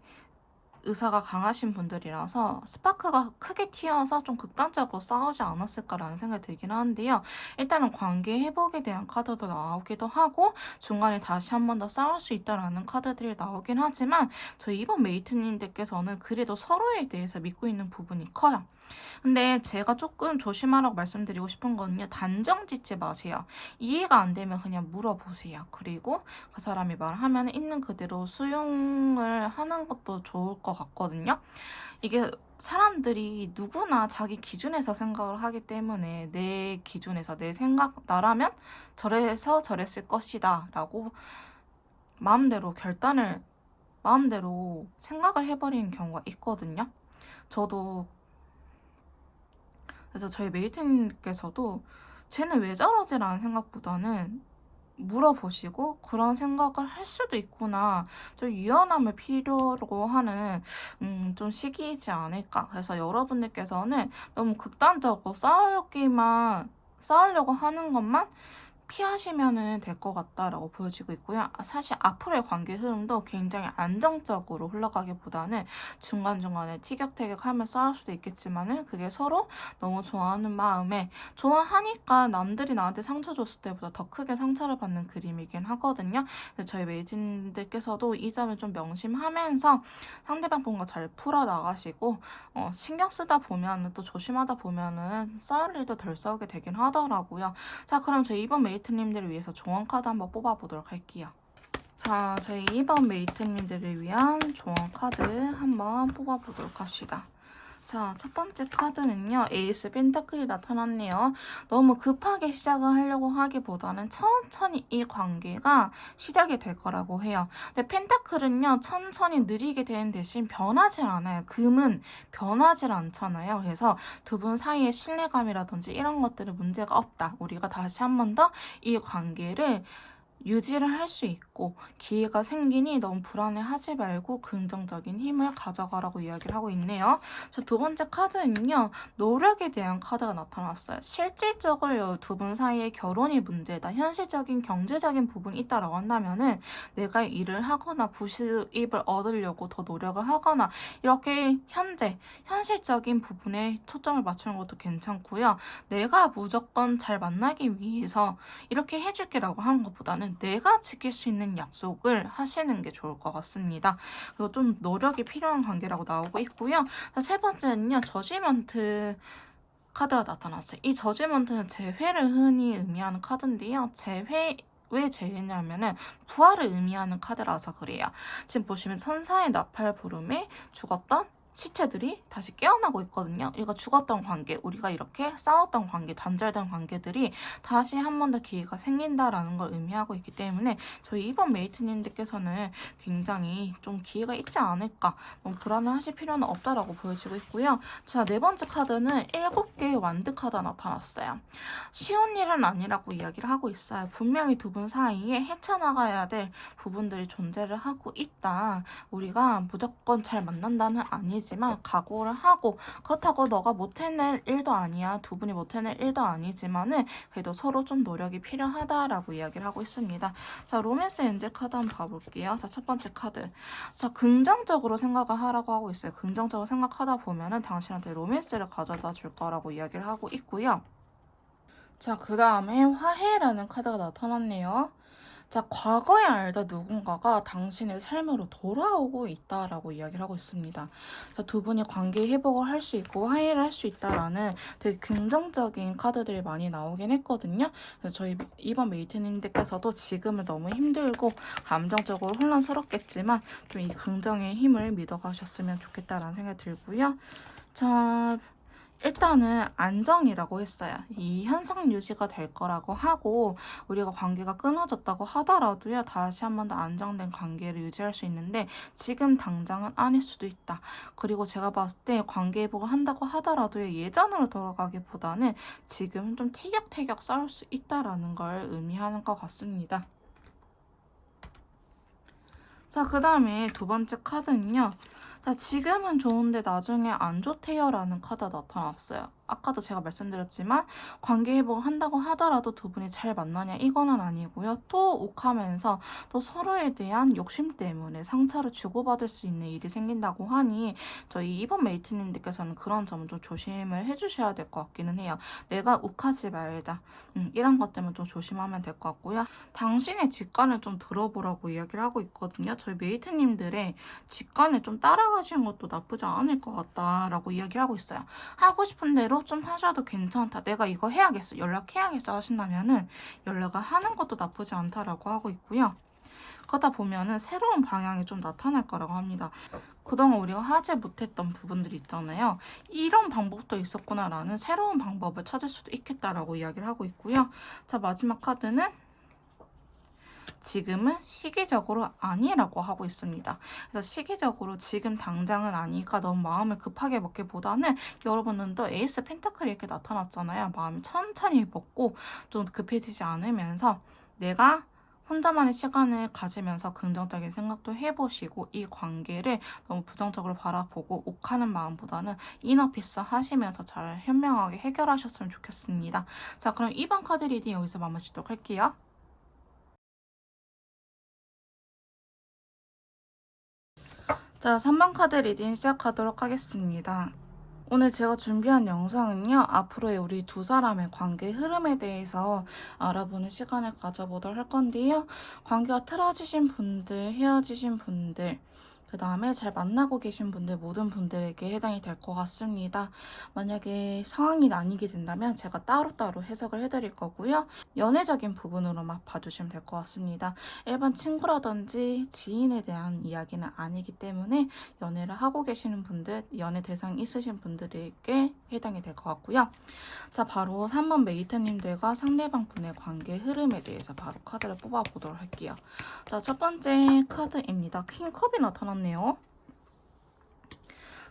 의사가 강하신 분들이라서 스파크가 크게 튀어서 좀 극단적으로 싸우지 않았을까라는 생각이 들긴 하는데요. 일단은 관계 회복에 대한 카드도 나오기도 하고 중간에 다시 한 번 더 싸울 수 있다라는 카드들이 나오긴 하지만 저희 이번 메이트님들께서는 그래도 서로에 대해서 믿고 있는 부분이 커요. 근데 제가 조금 조심하라고 말씀드리고 싶은 거는요. 단정 짓지 마세요. 이해가 안 되면 그냥 물어보세요. 그리고 그 사람이 말하면 있는 그대로 수용을 하는 것도 좋을 것 같거든요. 이게 사람들이 누구나 자기 기준에서 생각을 하기 때문에 내 기준에서 내 생각, 나라면 저래서 저랬을 것이다 라고 마음대로 생각을 해버리는 경우가 있거든요. 저도 그래서 저희 메이트님께서도 쟤는 왜 저러지라는 생각보다는 물어보시고 그런 생각을 할 수도 있구나. 좀 유연함을 필요로 하는 좀 시기이지 않을까. 그래서 여러분들께서는 너무 극단적으로 싸우려고 하는 것만 피하시면 될 것 같다라고 보여지고 있고요. 사실 앞으로의 관계 흐름도 굉장히 안정적으로 흘러가기보다는 중간중간에 티격태격하며 싸울 수도 있겠지만은 그게 서로 너무 좋아하는 마음에 좋아하니까 남들이 나한테 상처 줬을 때보다 더 크게 상처를 받는 그림이긴 하거든요. 그래서 저희 메이트님들께서도 이 점을 좀 명심하면서 상대방 분과 잘 풀어나가시고 신경 쓰다 보면은 또 조심하다 보면은 싸울 일도 덜 싸우게 되긴 하더라고요. 자, 그럼 저희 이번 메이트님들을 위해서 조언 카드 한번 뽑아보도록 할게요. 자, 저희 이번 메이트님들을 위한 조언 카드 한번 뽑아보도록 합시다. 자, 첫 번째 카드는요. 에이스 펜타클이 나타났네요. 너무 급하게 시작을 하려고 하기보다는 천천히 이 관계가 시작이 될 거라고 해요. 근데 펜타클은요. 천천히 느리게 되는 대신 변하지 않아요. 금은 변하지 않잖아요. 그래서 두 분 사이의 신뢰감이라든지 이런 것들은 문제가 없다. 우리가 다시 한 번 더 이 관계를 유지를 할 수 있고 기회가 생기니 너무 불안해하지 말고 긍정적인 힘을 가져가라고 이야기를 하고 있네요. 자, 두 번째 카드는요. 노력에 대한 카드가 나타났어요. 실질적으로 두 분 사이에 결혼이 문제다. 현실적인 경제적인 부분이 있다라고 한다면은 내가 일을 하거나 부수입을 얻으려고 더 노력을 하거나 이렇게 현실적인 부분에 초점을 맞추는 것도 괜찮고요. 내가 무조건 잘 만나기 위해서 이렇게 해줄게라고 하는 것보다는 내가 지킬 수 있는 약속을 하시는 게 좋을 것 같습니다. 그리고 좀 노력이 필요한 관계라고 나오고 있고요. 세 번째는요. 저지먼트 카드가 나타났어요. 이 저지먼트는 재회를 흔히 의미하는 카드인데요. 왜 재회냐면은 부활을 의미하는 카드라서 그래요. 지금 보시면 천사의 나팔 부름에 죽었던 시체들이 다시 깨어나고 있거든요. 우리가 죽었던 관계, 우리가 이렇게 싸웠던 관계, 단절된 관계들이 다시 한 번 더 기회가 생긴다라는 걸 의미하고 있기 때문에 저희 이번 메이트님들께서는 굉장히 좀 기회가 있지 않을까, 너무 불안해하실 필요는 없다라고 보여지고 있고요. 자, 네 번째 카드는 7개의 완드 카드가 나타났어요. 쉬운 일은 아니라고 이야기를 하고 있어요. 분명히 두 분 사이에 헤쳐나가야 될 부분들이 존재를 하고 있다. 우리가 무조건 잘 만난다는 아니지만 각오를 하고 그렇다고 너가 못해낼 일도 아니야. 두 분이 못해낼 일도 아니지만은 그래도 서로 좀 노력이 필요하다라고 이야기를 하고 있습니다. 자, 로맨스 엔젤 카드 한번 봐볼게요. 자, 첫 번째 카드. 자, 긍정적으로 생각을 하라고 하고 있어요. 긍정적으로 생각하다 보면은 당신한테 로맨스를 가져다 줄 거라고 이야기를 하고 있고요. 자, 그 다음에 화해라는 카드가 나타났네요. 자, 과거에 알던 누군가가 당신의 삶으로 돌아오고 있다라고 이야기를 하고 있습니다. 자, 두 분이 관계 회복을 할 수 있고 화해를 할 수 있다라는 되게 긍정적인 카드들이 많이 나오긴 했거든요. 그래서 저희 이번 메이트님들께서도 지금은 너무 힘들고 감정적으로 혼란스럽겠지만 좀 이 긍정의 힘을 믿어가셨으면 좋겠다라는 생각이 들고요. 자, 일단은 안정이라고 했어요. 이 현상 유지가 될 거라고 하고 우리가 관계가 끊어졌다고 하더라도요. 다시 한 번 더 안정된 관계를 유지할 수 있는데 지금 당장은 아닐 수도 있다. 그리고 제가 봤을 때 관계 회복을 한다고 하더라도요. 예전으로 돌아가기보다는 지금 좀 티격태격 싸울 수 있다라는 걸 의미하는 것 같습니다. 자, 그 다음에 두 번째 카드는요. 자, 지금은 좋은데 나중에 안 좋대요라는 카드가 나타났어요. 아까도 제가 말씀드렸지만 관계 회복을 한다고 하더라도 두 분이 잘 만나냐 이거는 아니고요. 또 욱하면서 또 서로에 대한 욕심 때문에 상처를 주고받을 수 있는 일이 생긴다고 하니 저희 이번 메이트님들께서는 그런 점은 좀 조심을 해주셔야 될 것 같기는 해요. 내가 욱하지 말자. 이런 것 때문에 좀 조심하면 될 것 같고요. 당신의 직관을 좀 들어보라고 이야기를 하고 있거든요. 저희 메이트님들의 직관을 좀 따라가시는 것도 나쁘지 않을 것 같다라고 이야기를 하고 있어요. 하고 싶은 대로 좀 하셔도 괜찮다. 내가 이거 해야겠어. 연락해야겠어 하신다면은 연락을 하는 것도 나쁘지 않다라고 하고 있고요. 그러다 보면은 새로운 방향이 좀 나타날 거라고 합니다. 그동안 우리가 하지 못했던 부분들이 있잖아요. 이런 방법도 있었구나라는 새로운 방법을 찾을 수도 있겠다라고 이야기를 하고 있고요. 자, 마지막 카드는 지금은 시기적으로 아니라고 하고 있습니다. 그래서 시기적으로 지금 당장은 아니니까 너무 마음을 급하게 먹기보다는 여러분들도 에이스 펜타클이 이렇게 나타났잖아요. 마음을 천천히 먹고 좀 급해지지 않으면서 내가 혼자만의 시간을 가지면서 긍정적인 생각도 해보시고 이 관계를 너무 부정적으로 바라보고 욱하는 마음보다는 이너피스 하시면서 잘 현명하게 해결하셨으면 좋겠습니다. 자, 그럼 이번 카드 리딩 여기서 마무리하도록 할게요. 자, 3번 카드 리딩 시작하도록 하겠습니다. 오늘 제가 준비한 영상은요, 앞으로의 우리 두 사람의 관계 흐름에 대해서 알아보는 시간을 가져보도록 할 건데요. 관계가 틀어지신 분들, 헤어지신 분들, 그 다음에 잘 만나고 계신 분들, 모든 분들에게 해당이 될 것 같습니다. 만약에 상황이 나뉘게 된다면 제가 따로따로 해석을 해드릴 거고요. 연애적인 부분으로만 봐주시면 될 것 같습니다. 일반 친구라든지 지인에 대한 이야기는 아니기 때문에 연애를 하고 계시는 분들, 연애 대상 있으신 분들에게 해당이 될 것 같고요. 자, 바로 3번 메이트님들과 상대방 분의 관계 흐름에 대해서 바로 카드를 뽑아보도록 할게요. 자, 첫 번째 카드입니다. 퀸컵이 나타났네요.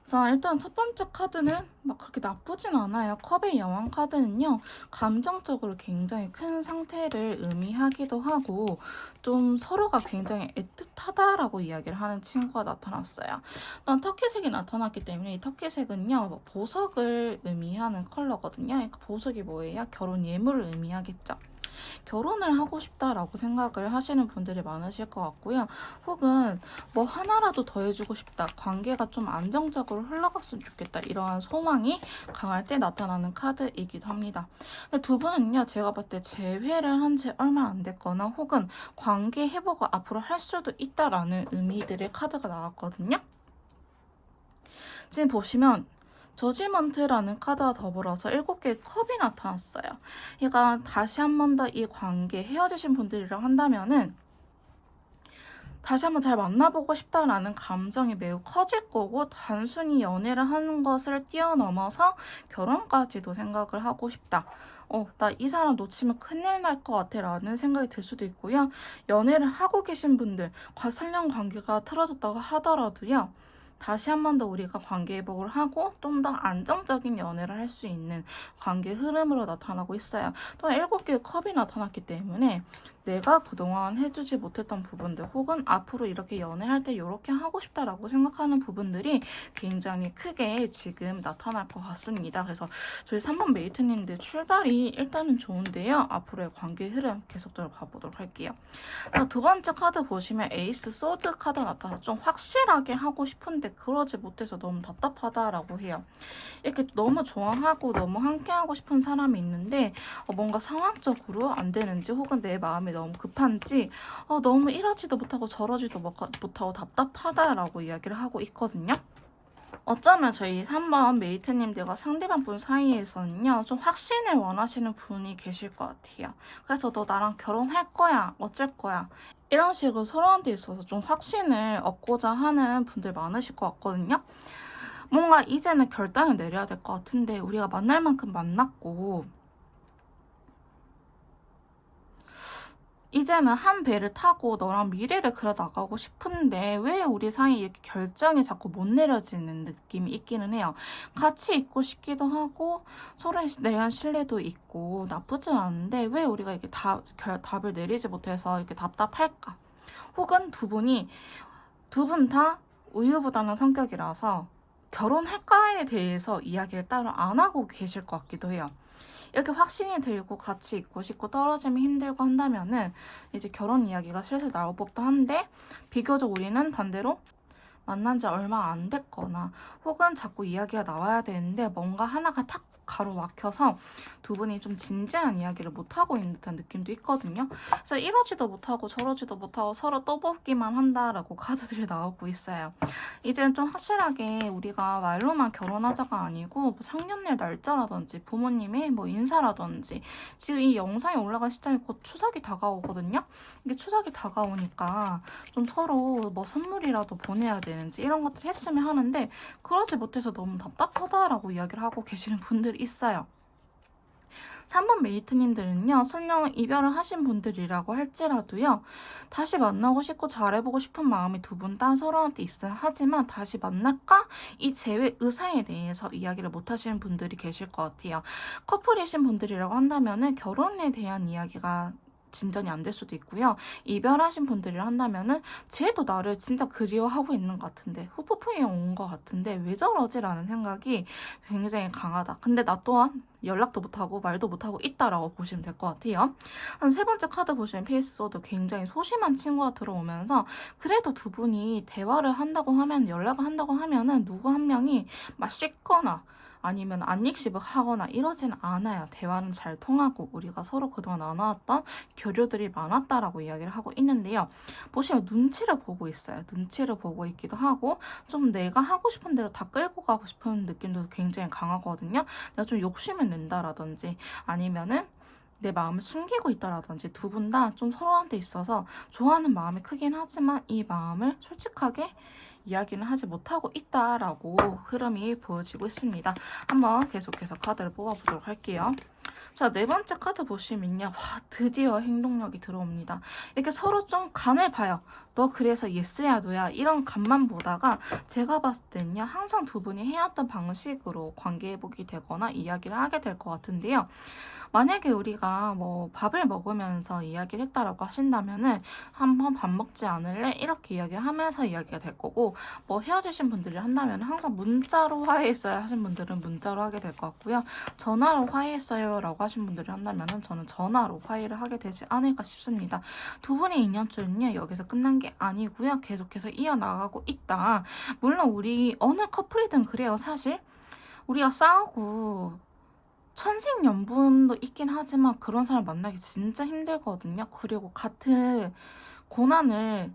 자, 일단 첫 번째 카드는 막 그렇게 나쁘진 않아요. 컵의 여왕 카드는요, 감정적으로 굉장히 큰 상태를 의미하기도 하고, 좀 서로가 굉장히 애틋하다라고 이야기를 하는 친구가 나타났어요. 일단 터키색이 나타났기 때문에 이 터키색은요, 보석을 의미하는 컬러거든요. 그러니까 보석이 뭐예요? 결혼 예물을 의미하겠죠. 결혼을 하고 싶다라고 생각을 하시는 분들이 많으실 것 같고요. 혹은 뭐 하나라도 더 해주고 싶다. 관계가 좀 안정적으로 흘러갔으면 좋겠다. 이러한 소망이 강할 때 나타나는 카드이기도 합니다. 근데 두 분은요. 제가 봤을 때 재회를 한 지 얼마 안 됐거나 혹은 관계 회복을 앞으로 할 수도 있다라는 의미들의 카드가 나왔거든요. 지금 보시면 저지먼트라는 카드와 더불어서 7개의 컵이 나타났어요. 그러니까 다시 한 번 더 이 관계 헤어지신 분들이랑 한다면은 다시 한번 잘 만나보고 싶다라는 감정이 매우 커질 거고 단순히 연애를 하는 것을 뛰어넘어서 결혼까지도 생각을 하고 싶다. 나 이 사람 놓치면 큰일 날 것 같아 라는 생각이 들 수도 있고요. 연애를 하고 계신 분들, 설령 관계가 틀어졌다고 하더라도요. 다시 한 번 더 우리가 관계 회복을 하고 좀 더 안정적인 연애를 할 수 있는 관계 흐름으로 나타나고 있어요. 또한 7개의 컵이 나타났기 때문에 내가 그동안 해주지 못했던 부분들 혹은 앞으로 이렇게 연애할 때 이렇게 하고 싶다라고 생각하는 부분들이 굉장히 크게 지금 나타날 것 같습니다. 그래서 저희 3번 메이트님들 출발이 일단은 좋은데요. 앞으로의 관계 흐름 계속적으로 봐보도록 할게요. 자, 두 번째 카드 보시면 에이스 소드 카드 나타나서 좀 확실하게 하고 싶은데 하는데 그러지 못해서 너무 답답하다라고 해요. 이렇게 너무 좋아하고 너무 함께하고 싶은 사람이 있는데 뭔가 상황적으로 안 되는지 혹은 내 마음이 너무 급한지 너무 이러지도 못하고 저러지도 못하고 답답하다라고 이야기를 하고 있거든요. 어쩌면 저희 3번 메이트님들과 상대방 분 사이에서는요, 좀 확신을 원하시는 분이 계실 것 같아요. 그래서 너 나랑 결혼할 거야, 어쩔 거야. 이런 식으로 서로한테 있어서 좀 확신을 얻고자 하는 분들 많으실 것 같거든요. 뭔가 이제는 결단을 내려야 될 것 같은데, 우리가 만날 만큼 만났고, 이제는 한 배를 타고 너랑 미래를 그려나가고 싶은데 왜 우리 사이에 이렇게 결정이 자꾸 못 내려지는 느낌이 있기는 해요. 같이 있고 싶기도 하고 서로에 대한 신뢰도 있고 나쁘진 않은데 왜 우리가 이렇게 답을 내리지 못해서 이렇게 답답할까? 혹은 두 분 다 우유부단한 성격이라서 결혼할까에 대해서 이야기를 따로 안 하고 계실 것 같기도 해요. 이렇게 확신이 들고 같이 있고 싶고 떨어지면 힘들고 한다면은 이제 결혼 이야기가 슬슬 나올 법도 한데 비교적 우리는 반대로 만난 지 얼마 안 됐거나 혹은 자꾸 이야기가 나와야 되는데 뭔가 하나가 탁 가로막혀서 두 분이 좀 진지한 이야기를 못하고 있는 듯한 느낌도 있거든요. 그래서 이러지도 못하고 저러지도 못하고 서로 떠보기만 한다라고 카드들이 나오고 있어요. 이제는 좀 확실하게 우리가 말로만 결혼하자가 아니고 뭐 상견례 날짜라든지 부모님의 뭐 인사라든지 지금 이 영상이 올라갈 시점이 곧 추석이 다가오거든요. 이게 추석이 다가오니까 좀 서로 뭐 선물이라도 보내야 되는지 이런 것들 했으면 하는데 그러지 못해서 너무 답답하다라고 이야기를 하고 계시는 분들이 있어요. 3번 메이트님들은요, 설령 이별을 하신 분들이라고 할지라도요, 다시 만나고 싶고 잘해보고 싶은 마음이 두 분 다 서로한테 있어야 하지만 다시 만날까? 이 재회 의사에 대해서 이야기를 못 하시는 분들이 계실 것 같아요. 커플이신 분들이라고 한다면은 결혼에 대한 이야기가 진전이 안 될 수도 있고요. 이별하신 분들이라 한다면은 쟤도 나를 진짜 그리워하고 있는 것 같은데 후폭풍이 온 것 같은데 왜 저러지라는 생각이 굉장히 강하다. 근데 나 또한 연락도 못하고 말도 못하고 있다라고 보시면 될 것 같아요. 한 세 번째 카드 보시면 페이스워드 굉장히 소심한 친구가 들어오면서 그래도 두 분이 대화를 한다고 하면 연락을 한다고 하면은 누구 한 명이 막 씻거나 아니면 안익십을 하거나 이러진 않아요. 대화는 잘 통하고 우리가 서로 그동안 나눠왔던 교류들이 많았다라고 이야기를 하고 있는데요. 보시면 눈치를 보고 있어요. 눈치를 보고 있기도 하고 좀 내가 하고 싶은 대로 다 끌고 가고 싶은 느낌도 굉장히 강하거든요. 내가 좀 욕심을 낸다라든지 아니면은 내 마음을 숨기고 있다라든지 두 분 다 좀 서로한테 있어서 좋아하는 마음이 크긴 하지만 이 마음을 솔직하게 이야기는 하지 못하고 있다라고 흐름이 보여지고 있습니다. 한번 계속해서 카드를 뽑아보도록 할게요. 자, 네 번째 카드 보시면요. 와, 드디어 행동력이 들어옵니다. 이렇게 서로 좀 간을 봐요. 너 그래서 예스야 노야 이런 간만 보다가 제가 봤을 때는요. 항상 두 분이 해왔던 방식으로 관계회복이 되거나 이야기를 하게 될 것 같은데요. 만약에 우리가 뭐 밥을 먹으면서 이야기를 했다라고 하신다면은 한번 밥 먹지 않을래? 이렇게 이야기를 하면서 이야기가 될 거고 뭐 헤어지신 분들이 한다면 항상 문자로 화해했어요 하신 분들은 문자로 하게 될 것 같고요. 전화로 화해했어요 라고 하신 분들이 한다면은 저는 전화로 화해를 하게 되지 않을까 싶습니다. 두 분의 인연줄은요 여기서 끝난 게 아니고요. 계속해서 이어나가고 있다. 물론 우리 어느 커플이든 그래요. 사실 우리가 싸우고 천생연분도 있긴 하지만 그런 사람 만나기 진짜 힘들거든요. 그리고 같이 고난을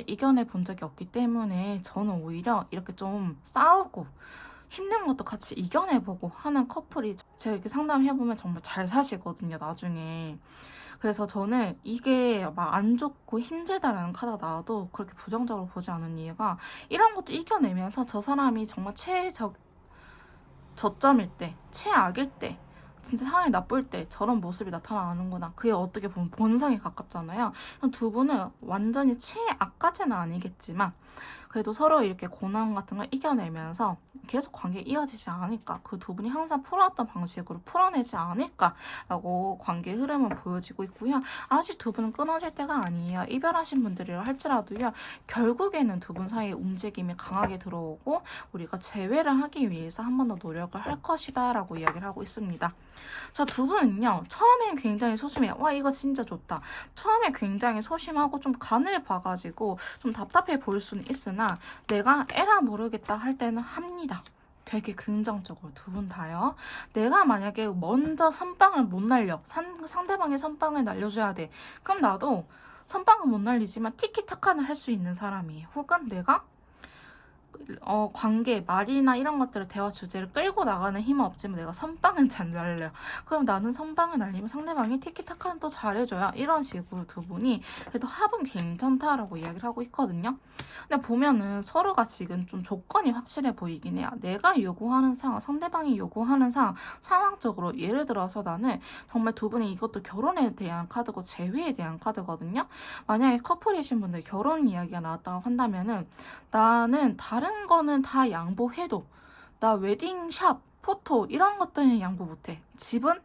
이겨내 본 적이 없기 때문에 저는 오히려 이렇게 좀 싸우고 힘든 것도 같이 이겨내보고 하는 커플이 제가 이렇게 상담해보면 정말 잘 사시거든요, 나중에. 그래서 저는 이게 막 안 좋고 힘들다라는 카드가 나와도 그렇게 부정적으로 보지 않은 이유가 이런 것도 이겨내면서 저 사람이 정말 저점일 때, 최악일 때, 진짜 상황이 나쁠 때 저런 모습이 나타나는구나. 그게 어떻게 보면 본성에 가깝잖아요. 두 분은 완전히 최악까지는 아니겠지만 그래도 서로 이렇게 고난 같은 걸 이겨내면서 계속 관계 이어지지 않을까. 그 두 분이 항상 풀어왔던 방식으로 풀어내지 않을까라고 관계 흐름은 보여지고 있고요. 아직 두 분은 끊어질 때가 아니에요. 이별하신 분들이라 할지라도요. 결국에는 두 분 사이에 움직임이 강하게 들어오고 우리가 재회를 하기 위해서 한 번 더 노력을 할 것이다 라고 이야기를 하고 있습니다. 자, 두 분은요, 처음엔 굉장히 소심해요. 와, 이거 진짜 좋다. 처음에 굉장히 소심하고 좀 간을 봐가지고 좀 답답해 보일 수는 있으나 내가 에라 모르겠다 할 때는 합니다. 되게 긍정적으로 두 분 다요. 내가 만약에 먼저 선빵을 못 날려, 상대방의 선빵을 날려줘야 돼. 그럼 나도 선빵은 못 날리지만 티키타카는 할 수 있는 사람이에요. 혹은 내가 관계, 말이나 이런 것들을 대화 주제를 끌고 나가는 힘은 없지만 내가 선빵은 잘 날려. 그럼 나는 선빵을 날리면 상대방이 티키타카는 또 잘해줘야 이런 식으로 두 분이 그래도 합은 괜찮다라고 이야기를 하고 있거든요. 근데 보면은 서로가 지금 좀 조건이 확실해 보이긴 해요. 내가 요구하는 상황, 상대방이 요구하는 상황, 상황적으로 예를 들어서 나는 정말 두 분이 이것도 결혼에 대한 카드고 재회에 대한 카드거든요. 만약에 커플이신 분들 결혼 이야기가 나왔다고 한다면은 나는 다른 거는 다 양보해도 나 웨딩샵, 포토 이런 것들은 양보 못해. 집은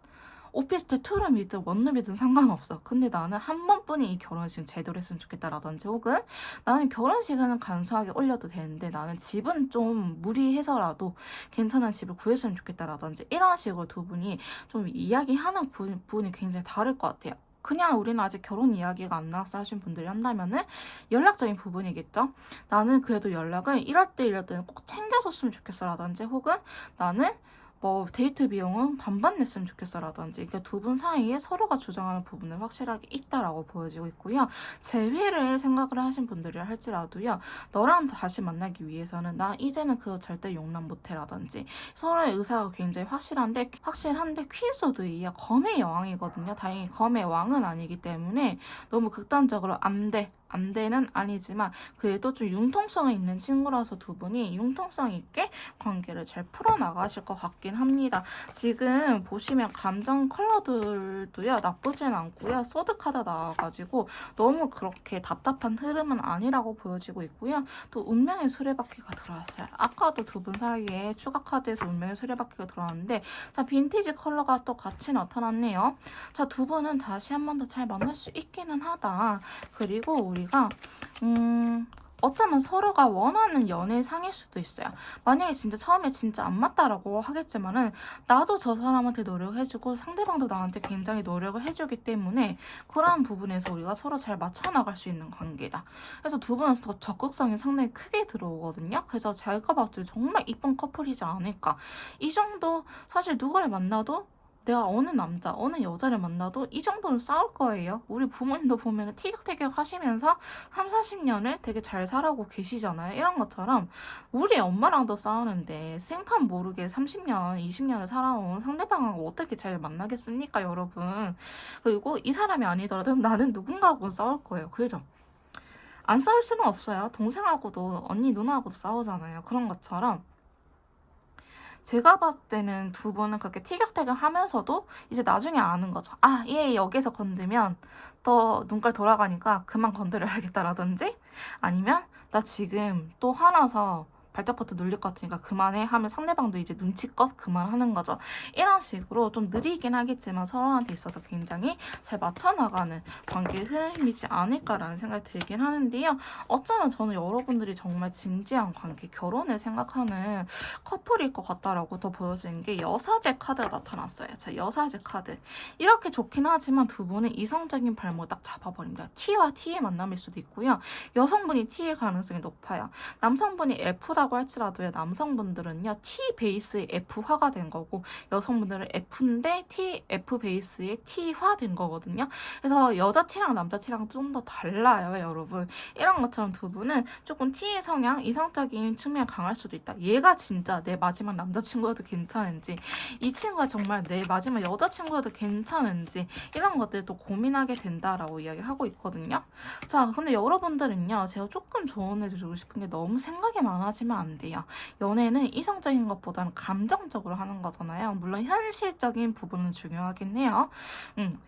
오피스텔 투룸이든 원룸이든 상관없어. 근데 나는 한 번뿐이 이 결혼식은 제대로 했으면 좋겠다라든지 혹은 나는 결혼식은 간소하게 올려도 되는데 나는 집은 좀 무리해서라도 괜찮은 집을 구했으면 좋겠다라든지 이런 식으로 두 분이 좀 이야기하는 부분이 굉장히 다를 것 같아요. 그냥 우리는 아직 결혼 이야기가 안 나왔어 하신 분들이 한다면은 연락적인 부분이겠죠. 나는 그래도 연락을 이럴 때는 꼭 챙겨줬으면 좋겠어라든지 혹은 나는 뭐 데이트 비용은 반반 냈으면 좋겠어라든지 그러니까 두 분 사이에 서로가 주장하는 부분은 확실하게 있다라고 보여지고 있고요. 재회를 생각을 하신 분들이라 할지라도요. 너랑 다시 만나기 위해서는 나 이제는 그거 절대 용납 못해라든지 서로의 의사가 굉장히 확실한데 퀸소드이야 검의 여왕이거든요. 다행히 검의 왕은 아니기 때문에 너무 극단적으로 안 돼는 아니지만 그래도 좀 융통성이 있는 친구라서 두 분이 융통성 있게 관계를 잘 풀어나가실 것 같긴 합니다. 지금 보시면 감정 컬러들도요 나쁘진 않고요. 소드 카드 나와가지고 너무 그렇게 답답한 흐름은 아니라고 보여지고 있고요. 또 운명의 수레바퀴가 들어왔어요. 아까도 두 분 사이에 추가 카드에서 운명의 수레바퀴가 들어왔는데 자 빈티지 컬러가 또 같이 나타났네요. 자 두 분은 다시 한 번 더 잘 만날 수 있기는 하다. 그리고 우리가 어쩌면 서로가 원하는 연애상일 수도 있어요. 만약에 진짜 처음에 진짜 안 맞다라고 하겠지만은 나도 저 사람한테 노력해주고 상대방도 나한테 굉장히 노력을 해주기 때문에 그러한 부분에서 우리가 서로 잘 맞춰 나갈 수 있는 관계다. 그래서 두 분은 적극성이 상당히 크게 들어오거든요. 그래서 제가 봤을 때 정말 이쁜 커플이지 않을까. 이 정도 사실 누구를 만나도 내가 어느 남자, 어느 여자를 만나도 이 정도는 싸울 거예요. 우리 부모님도 보면 티격태격 하시면서 3, 40년을 되게 잘 살아고 계시잖아요. 이런 것처럼 우리 엄마랑도 싸우는데 생판 모르게 30년, 20년을 살아온 상대방하고 어떻게 잘 만나겠습니까, 여러분? 그리고 이 사람이 아니더라도 나는 누군가하고 싸울 거예요. 그죠? 안 싸울 수는 없어요. 동생하고도 언니, 누나하고도 싸우잖아요. 그런 것처럼 제가 봤을 때는 두 분은 그렇게 티격태격 하면서도 이제 나중에 아는 거죠. 아, 얘 여기서 건드면 또 눈깔 돌아가니까 그만 건드려야겠다라든지 아니면 나 지금 또 화나서 발작버튼 눌릴 것 같으니까 그만해 하면 상대방도 이제 눈치껏 그만하는 거죠. 이런 식으로 좀 느리긴 하겠지만 서로한테 있어서 굉장히 잘 맞춰나가는 관계의 흐름이지 않을까라는 생각이 들긴 하는데요. 어쩌면 저는 여러분들이 정말 진지한 관계, 결혼을 생각하는 커플일 것 같다라고 더 보여지는 게 여사제 카드가 나타났어요. 자, 여사제 카드. 이렇게 좋긴 하지만 두 분은 이성적인 발목 딱 잡아버립니다. T와 T의 만남일 수도 있고요. 여성분이 T일 가능성이 높아요. 남성분이 F라고 할지라도요. 남성분들은요. T 베이스의 F화가 된 거고 여성분들은 F인데 F 베이스의 T화 된 거거든요. 그래서 여자 T랑 남자 T랑 좀 더 달라요, 여러분. 이런 것처럼 두 분은 조금 T의 성향, 이성적인 측면이 강할 수도 있다. 얘가 진짜 내 마지막 남자친구여도 괜찮은지 이 친구가 정말 내 마지막 여자친구여도 괜찮은지 이런 것들도 고민하게 된다라고 이야기하고 있거든요. 자, 근데 여러분들은요. 제가 조금 조언해드리고 싶은 게 너무 생각이 많아지면 안 돼요. 연애는 이성적인 것보다는 감정적으로 하는 거잖아요. 물론 현실적인 부분은 중요하긴 해요.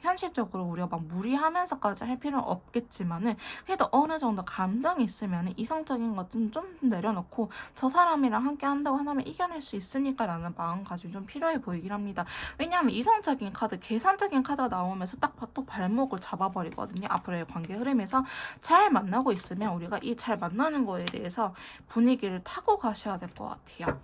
현실적으로 우리가 막 무리하면서까지 할 필요는 없겠지만은 그래도 어느 정도 감정이 있으면 이성적인 것은 좀 내려놓고 저 사람이랑 함께 한다고 하면 이겨낼 수 있으니까 라는 마음가짐이 좀 필요해 보이긴 합니다. 왜냐하면 이성적인 카드, 계산적인 카드가 나오면서 딱 또 발목을 잡아버리거든요. 앞으로의 관계 흐름에서 잘 만나고 있으면 우리가 이 잘 만나는 거에 대해서 분위기를 다 하고 가셔야 될 것 같아요.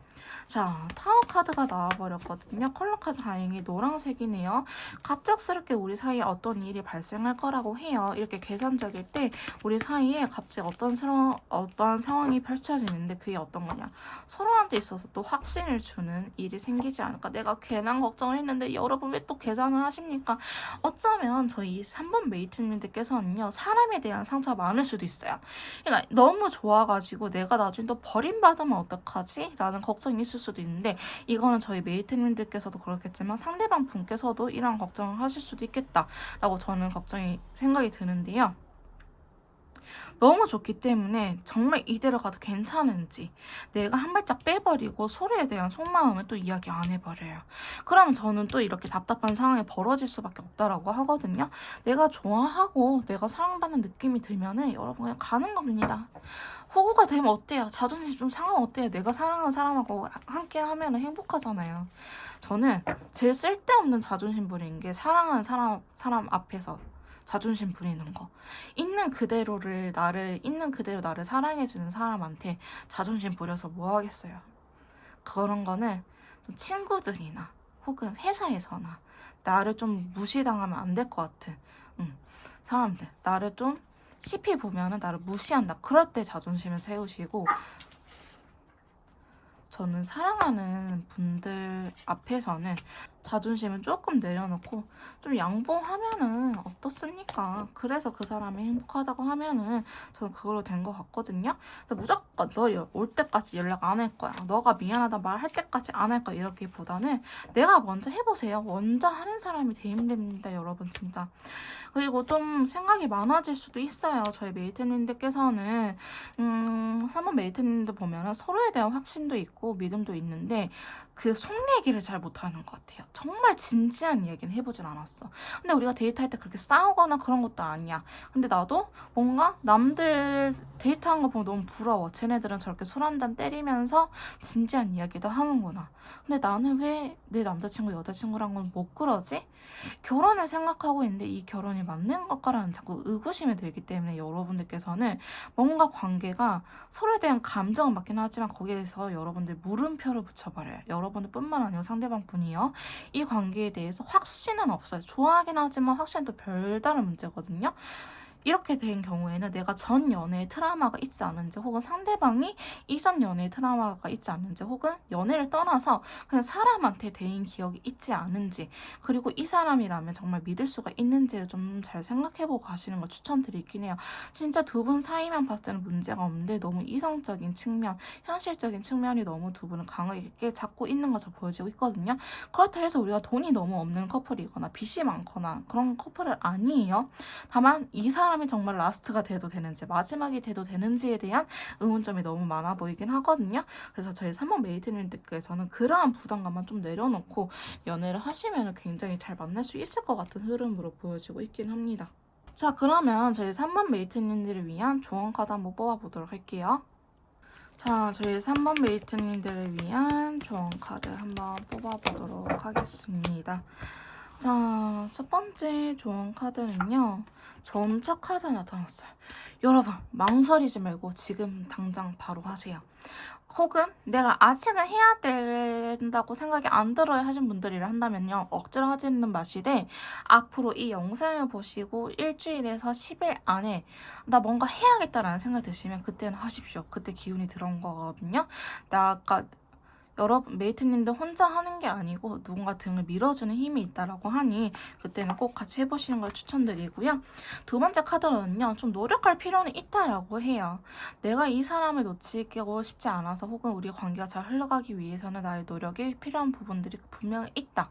자, 타워 카드가 나와버렸거든요. 컬러 카드 다행히 노란색이네요. 갑작스럽게 우리 사이에 어떤 일이 발생할 거라고 해요. 이렇게 계산적일 때 우리 사이에 갑자기 어떤 상황이 펼쳐지는데 그게 어떤 거냐. 서로한테 있어서 또 확신을 주는 일이 생기지 않을까. 내가 괜한 걱정을 했는데 여러분 왜 또 계산을 하십니까? 어쩌면 저희 3번 메이트님들께서는요. 사람에 대한 상처가 많을 수도 있어요. 그러니까 너무 좋아가지고 내가 나중에 또 버림받으면 어떡하지? 라는 걱정이 있을 수도 있는데 이거는 저희 메이트님들께서도 그렇겠지만 상대방 분께서도 이런 걱정을 하실 수도 있겠다라고 저는 생각이 드는데요. 너무 좋기 때문에 정말 이대로 가도 괜찮은지 내가 한 발짝 빼버리고 서로에 대한 속마음을 또 이야기 안 해버려요. 그러면 저는 또 이렇게 답답한 상황이 벌어질 수밖에 없다라고 하거든요. 내가 좋아하고 내가 사랑받는 느낌이 들면은 여러분 그냥 가는 겁니다. 호구가 되면 어때요? 자존심 좀 상하면 어때요? 내가 사랑하는 사람하고 함께 하면 행복하잖아요. 저는 제일 쓸데없는 자존심 부리는 게 사랑하는 사람 앞에서 자존심 부리는 거. 있는 그대로 나를 사랑해주는 사람한테 자존심 부려서 뭐 하겠어요. 그런 거는 좀 친구들이나 혹은 회사에서나 나를 좀 무시당하면 안 될 것 같은 사람들. 나를 좀 CP 보면은 나를 무시한다. 그럴 때 자존심을 세우시고 저는 사랑하는 분들 앞에서는 자존심을 조금 내려놓고 좀 양보하면은 어떻습니까? 그래서 그 사람이 행복하다고 하면은 저는 그걸로 된 것 같거든요. 그래서 무조건 너 올 때까지 연락 안 할 거야. 너가 미안하다 말할 때까지 안 할 거야. 이렇게보다는 내가 먼저 해보세요. 먼저 하는 사람이 대인됩니다, 여러분 진짜. 그리고 좀 생각이 많아질 수도 있어요. 저희 메이트님들께서는 3번 메이트님들 보면은 서로에 대한 확신도 있고 믿음도 있는데 그 속 얘기를 잘 못하는 것 같아요. 정말 진지한 이야기는 해보진 않았어. 근데 우리가 데이트할 때 그렇게 싸우거나 그런 것도 아니야. 근데 나도 뭔가 남들 데이트하는 거 보면 너무 부러워. 쟤네들은 저렇게 술 한잔 때리면서 진지한 이야기도 하는구나. 근데 나는 왜 내 남자친구 여자친구랑 건 못 그러지? 결혼을 생각하고 있는데 이 결혼이 맞는 걸까라는 자꾸 의구심이 들기 때문에 여러분들께서는 뭔가 관계가 서로에 대한 감정은 맞긴 하지만 거기에서 여러분들 물음표를 붙여버려요. 여러분들 뿐만 아니고 상대방 분이요. 이 관계에 대해서 확신은 없어요. 좋아하긴 하지만 확신은 또 별다른 문제거든요. 이렇게 된 경우에는 내가 전 연애에 트라우마가 있지 않은지 혹은 상대방이 이전 연애에 트라우마가 있지 않은지 혹은 연애를 떠나서 그냥 사람한테 대인 기억이 있지 않은지 그리고 이 사람이라면 정말 믿을 수가 있는지를 좀 잘 생각해보고 가시는 걸 추천드리긴 해요. 진짜 두 분 사이만 봤을 때는 문제가 없는데 너무 이성적인 측면, 현실적인 측면이 너무 두 분을 강하게 잡고 있는 것처럼 보여지고 있거든요. 그렇다 해서 우리가 돈이 너무 없는 커플이거나 빚이 많거나 그런 커플은 아니에요. 다만 이 사람이 정말 라스트가 돼도 되는지 마지막이 돼도 되는지에 대한 의문점이 너무 많아 보이긴 하거든요. 그래서 저희 3번 메이트님들께서는 그러한 부담감만 좀 내려놓고 연애를 하시면 굉장히 잘 만날 수 있을 것 같은 흐름으로 보여지고 있긴 합니다. 자, 그러면 저희 3번 메이트님들을 위한 조언 카드 한번 뽑아보도록 할게요. 자, 저희 3번 메이트님들을 위한 조언 카드 한번 뽑아보도록 하겠습니다. 자, 첫 번째 조언 카드는요. 점차 카드 나타났어요. 여러분, 망설이지 말고 지금 당장 바로 하세요. 혹은 내가 아직은 해야 된다고 생각이 안 들어야 하신 분들이라 한다면요. 억지로 하지는 마시되 앞으로 이 영상을 보시고 일주일에서 10일 안에 나 뭔가 해야겠다라는 생각 드시면 그때는 하십시오. 그때 기운이 들어온 거거든요. 나 아까 여러분 메이트님들 혼자 하는 게 아니고 누군가 등을 밀어주는 힘이 있다라고 하니 그때는 꼭 같이 해보시는 걸 추천드리고요. 두 번째 카드로는요. 좀 노력할 필요는 있다라고 해요. 내가 이 사람을 놓치고 싶지 않아서 혹은 우리 관계가 잘 흘러가기 위해서는 나의 노력이 필요한 부분들이 분명히 있다.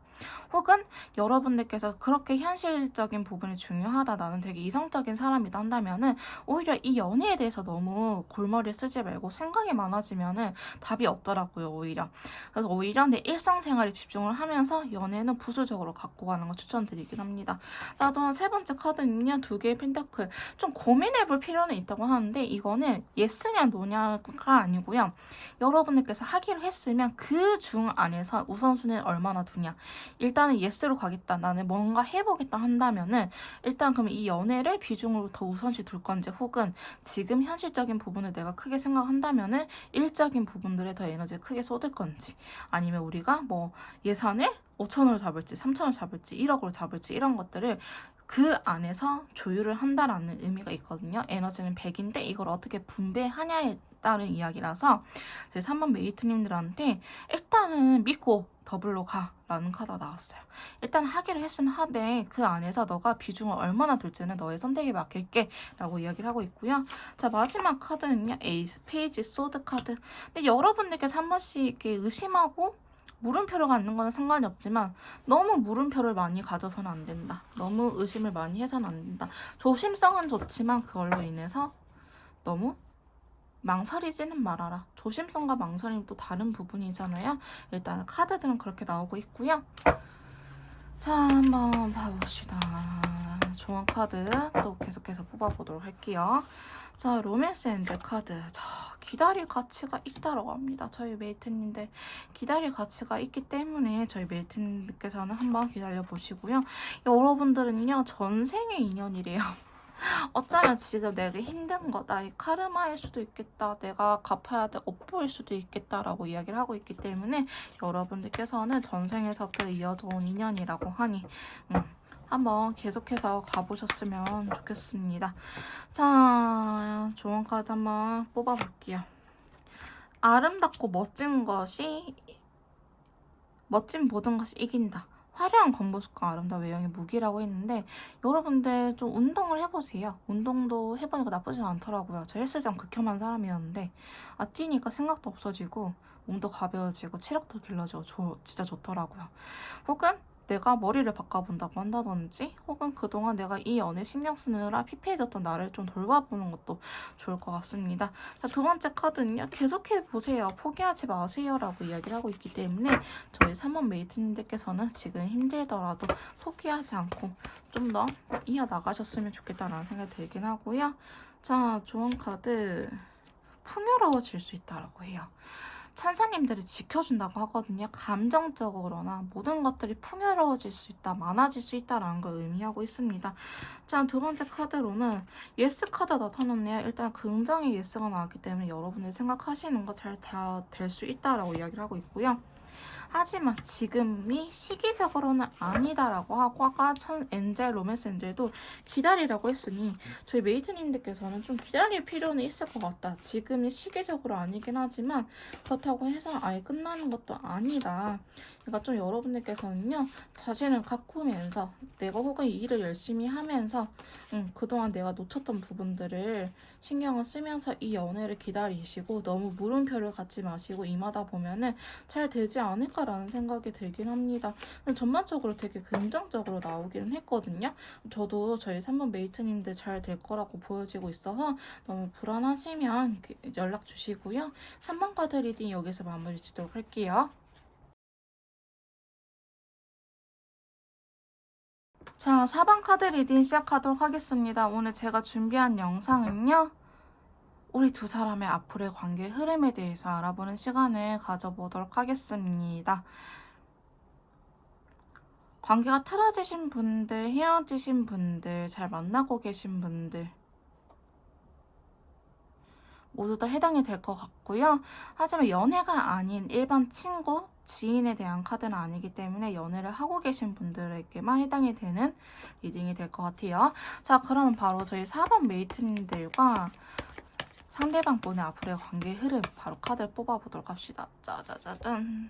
혹은 여러분들께서 그렇게 현실적인 부분이 중요하다. 나는 되게 이성적인 사람이다 한다면은 오히려 이 연애에 대해서 너무 골머리 쓰지 말고 생각이 많아지면은 답이 없더라고요. 오히려 그래서 오히려 내 일상생활에 집중을 하면서 연애는 부수적으로 갖고 가는 거 추천드리긴 합니다. 나도 세 번째 카드는요, 두 개의 펜타클. 좀 고민해볼 필요는 있다고 하는데 이거는 예스냐 노냐가 아니고요. 여러분들께서 하기로 했으면 그 중 안에서 우선순위를 얼마나 두냐. 일단은 예스로 가겠다. 나는 뭔가 해보겠다 한다면은 일단 그럼 이 연애를 비중으로 더 우선시 둘 건지 혹은 지금 현실적인 부분을 내가 크게 생각한다면은 일적인 부분들에 더 에너지를 크게 쏟을 건지 아니면 우리가 뭐 예산을 5천원을 잡을지 3천원을 잡을지 1억으로 잡을지 이런 것들을 그 안에서 조율을 한다라는 의미가 있거든요. 에너지는 100인데 이걸 어떻게 분배하냐에 따른 이야기라서 제 3번 메이트님들한테 일단은 믿고 더블로 가라는 카드가 나왔어요. 일단 하기로 했으면 하되 그 안에서 너가 비중을 얼마나 둘지는 너의 선택에 맡길게 라고 이야기를 하고 있고요. 자, 마지막 카드는요. 에이스 페이지 소드 카드. 근데 여러분들께서 한 번씩 이렇게 의심하고 물음표를 갖는 거는 상관이 없지만 너무 물음표를 많이 가져서는 안 된다. 너무 의심을 많이 해서는 안 된다. 조심성은 좋지만 그걸로 인해서 너무 망설이지는 말아라. 조심성과 망설임이 또 다른 부분이잖아요. 일단 카드들은 그렇게 나오고 있고요. 자, 한번 봐봅시다. 좋은 카드 또 계속해서 뽑아보도록 할게요. 자, 로맨스 엔젤 카드. 자, 기다릴 가치가 있다라고 합니다. 저희 메이트님들 기다릴 가치가 있기 때문에 저희 메이트님들께서는 한번 기다려보시고요. 여러분들은요, 전생의 인연이래요. 어쩌면 지금 내가 힘든 거, 나의 카르마일 수도 있겠다, 내가 갚아야 될 업보일 수도 있겠다라고 이야기를 하고 있기 때문에 여러분들께서는 전생에서부터 이어져 온 인연이라고 하니 한번 계속해서 가보셨으면 좋겠습니다. 자, 좋은 카드 한번 뽑아볼게요. 아름답고 멋진 모든 것이 이긴다. 화려한 겉모습과 아름다운 외형의 무기라고 했는데 여러분들 좀 운동을 해보세요. 운동도 해보니까 나쁘진 않더라고요. 저 헬스장 극혐한 사람이었는데 뛰니까 생각도 없어지고 몸도 가벼워지고 체력도 길러지고 진짜 좋더라고요. 혹은 내가 머리를 바꿔본다고 한다든지 혹은 그동안 내가 이 연애 신경 쓰느라 피폐해졌던 나를 좀 돌봐보는 것도 좋을 것 같습니다. 자, 두 번째 카드는요. 계속해보세요. 포기하지 마세요 라고 이야기를 하고 있기 때문에 저희 3번 메이트님들께서는 지금 힘들더라도 포기하지 않고 좀 더 이어나가셨으면 좋겠다라는 생각이 들긴 하고요. 자, 좋은 카드 풍요로워질 수 있다라고 해요. 천사님들이 지켜준다고 하거든요. 감정적으로나 모든 것들이 풍요로워질 수 있다, 많아질 수 있다라는 걸 의미하고 있습니다. 자, 두 번째 카드로는 예스 카드 나타났네요. 일단 긍정의 예스가 나왔기 때문에 여러분들이 생각하시는 거 잘 다 될 수 있다라고 이야기를 하고 있고요. 하지만 지금이 시기적으로는 아니다라고 하고 아까 로맨스 엔젤도 기다리라고 했으니 저희 메이트님들께서는 좀 기다릴 필요는 있을 것 같다. 지금이 시기적으로 아니긴 하지만 그렇다고 해서 아예 끝나는 것도 아니다. 그러니까 좀 여러분들께서는요. 자신을 가꾸면서 내가 혹은 일을 열심히 하면서 그동안 내가 놓쳤던 부분들을 신경을 쓰면서 이 연애를 기다리시고 너무 물음표를 갖지 마시고 임하다 보면은 잘 되지 않을까라는 생각이 들긴 합니다. 전반적으로 되게 긍정적으로 나오기는 했거든요. 저도 저희 3번 메이트님들 잘 될 거라고 보여지고 있어서 너무 불안하시면 연락 주시고요. 3번 카드 리딩 여기서 마무리 짓도록 할게요. 자, 4번 카드 리딩 시작하도록 하겠습니다. 오늘 제가 준비한 영상은요. 우리 두 사람의 앞으로의 관계 흐름에 대해서 알아보는 시간을 가져보도록 하겠습니다. 관계가 틀어지신 분들, 헤어지신 분들, 잘 만나고 계신 분들 모두 다 해당이 될 것 같고요. 하지만 연애가 아닌 일반 친구, 지인에 대한 카드는 아니기 때문에 연애를 하고 계신 분들에게만 해당이 되는 리딩이 될 것 같아요. 자, 그러면 바로 저희 4번 메이트님들과 상대방 분의 앞으로의 관계 흐름 바로 카드를 뽑아보도록 합시다. 짜자자잔.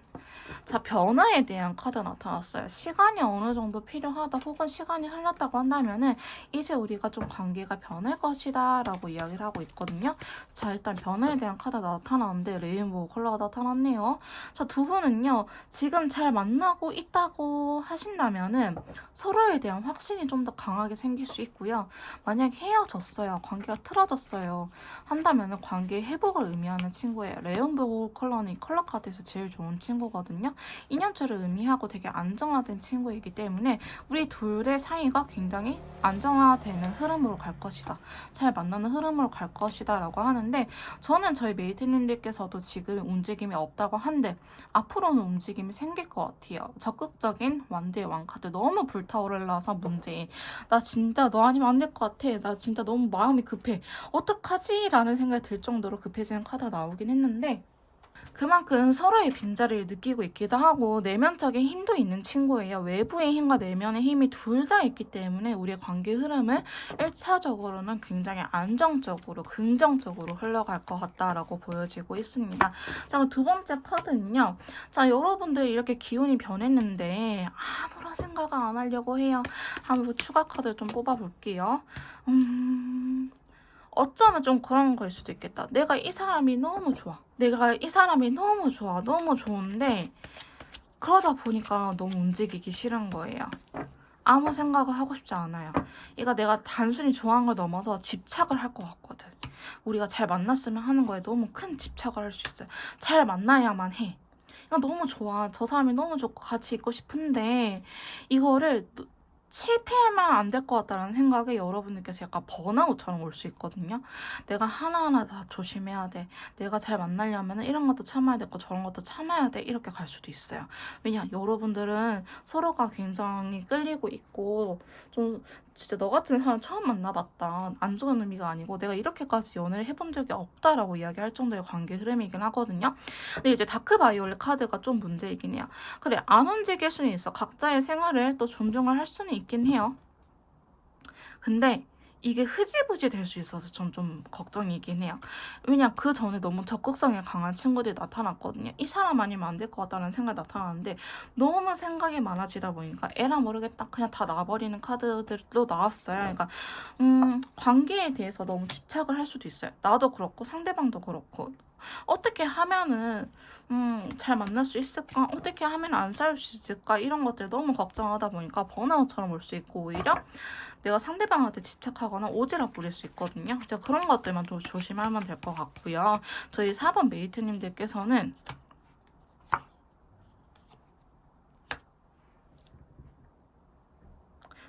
자, 변화에 대한 카드 나타났어요. 시간이 어느 정도 필요하다 혹은 시간이 흘렀다고 한다면은 이제 우리가 좀 관계가 변할 것이다 라고 이야기를 하고 있거든요. 자, 일단 변화에 대한 카드가 나타나는데 레인보우 컬러가 나타났네요. 자, 두 분은요. 지금 잘 만나고 있다고 하신다면은 서로에 대한 확신이 좀 더 강하게 생길 수 있고요. 만약에 헤어졌어요. 관계가 틀어졌어요. 한다면 왜냐하면 관계 회복을 의미하는 친구예요. 레인보우 컬러는 이 컬러 카드에서 제일 좋은 친구거든요. 인연줄을 의미하고 되게 안정화된 친구이기 때문에 우리 둘의 사이가 굉장히 안정화되는 흐름으로 갈 것이다. 잘 만나는 흐름으로 갈 것이다 라고 하는데, 저는 저희 메이트님들께서도 지금 움직임이 없다고 한데 앞으로는 움직임이 생길 것 같아요. 적극적인 완대의 왕카드 너무 불타오르라서 문제인, 나 진짜 너 아니면 안 될 것 같아, 나 진짜 너무 마음이 급해, 어떡하지? 라는 생각이 들 정도로 급해지는 카드가 나오긴 했는데, 그만큼 서로의 빈자리를 느끼고 있기도 하고 내면적인 힘도 있는 친구예요. 외부의 힘과 내면의 힘이 둘 다 있기 때문에 우리의 관계 흐름은 1차적으로는 굉장히 안정적으로 긍정적으로 흘러갈 것 같다라고 보여지고 있습니다. 자, 두 번째 카드는요. 자, 여러분들 이렇게 기운이 변했는데 아무런 생각을 안 하려고 해요. 한번 추가 카드 좀 뽑아볼게요. 어쩌면 좀 그런 걸 수도 있겠다. 내가 이 사람이 너무 좋아. 내가 이 사람이 너무 좋아. 너무 좋은데 그러다 보니까 너무 움직이기 싫은 거예요. 아무 생각을 하고 싶지 않아요. 이거 내가 단순히 좋아하는 걸 넘어서 집착을 할 것 같거든. 우리가 잘 만났으면 하는 거에 너무 큰 집착을 할 수 있어요. 잘 만나야만 해. 이거 너무 좋아. 저 사람이 너무 좋고 같이 있고 싶은데 이거를 실패하면 안 될 것 같다는 생각에 여러분들께서 약간 번아웃처럼 올 수 있거든요. 내가 하나하나 다 조심해야 돼. 내가 잘 만나려면 이런 것도 참아야 되고 저런 것도 참아야 돼. 이렇게 갈 수도 있어요. 왜냐, 여러분들은 서로가 굉장히 끌리고 있고 좀 진짜 너 같은 사람 처음 만나봤다. 안 좋은 의미가 아니고 내가 이렇게까지 연애를 해본 적이 없다라고 이야기할 정도의 관계 흐름이긴 하거든요. 근데 이제 다크 바이올렛 카드가 좀 문제이긴 해요. 그래, 안 움직일 수는 있어. 각자의 생활을 또 존중을 할 수는 있긴 해요. 근데 이게 흐지부지 될 수 있어서 전 좀 걱정이긴 해요. 왜냐, 그 전에 너무 적극성이 강한 친구들이 나타났거든요. 이 사람 아니면 안 될 것 같다는 생각이 나타나는데 너무 생각이 많아지다 보니까 에라 모르겠다, 그냥 다 놔버리는 카드들도 나왔어요. 그러니까 관계에 대해서 너무 집착을 할 수도 있어요. 나도 그렇고 상대방도 그렇고. 어떻게 하면은 잘 만날 수 있을까? 어떻게 하면 안 싸울 수 있을까? 이런 것들 너무 걱정하다 보니까 번아웃처럼 올 수 있고, 오히려 내가 상대방한테 집착하거나 오지랖 부릴 수 있거든요. 진짜 그런 것들만 좀 조심하면 될 것 같고요. 저희 4번 메이트님들께서는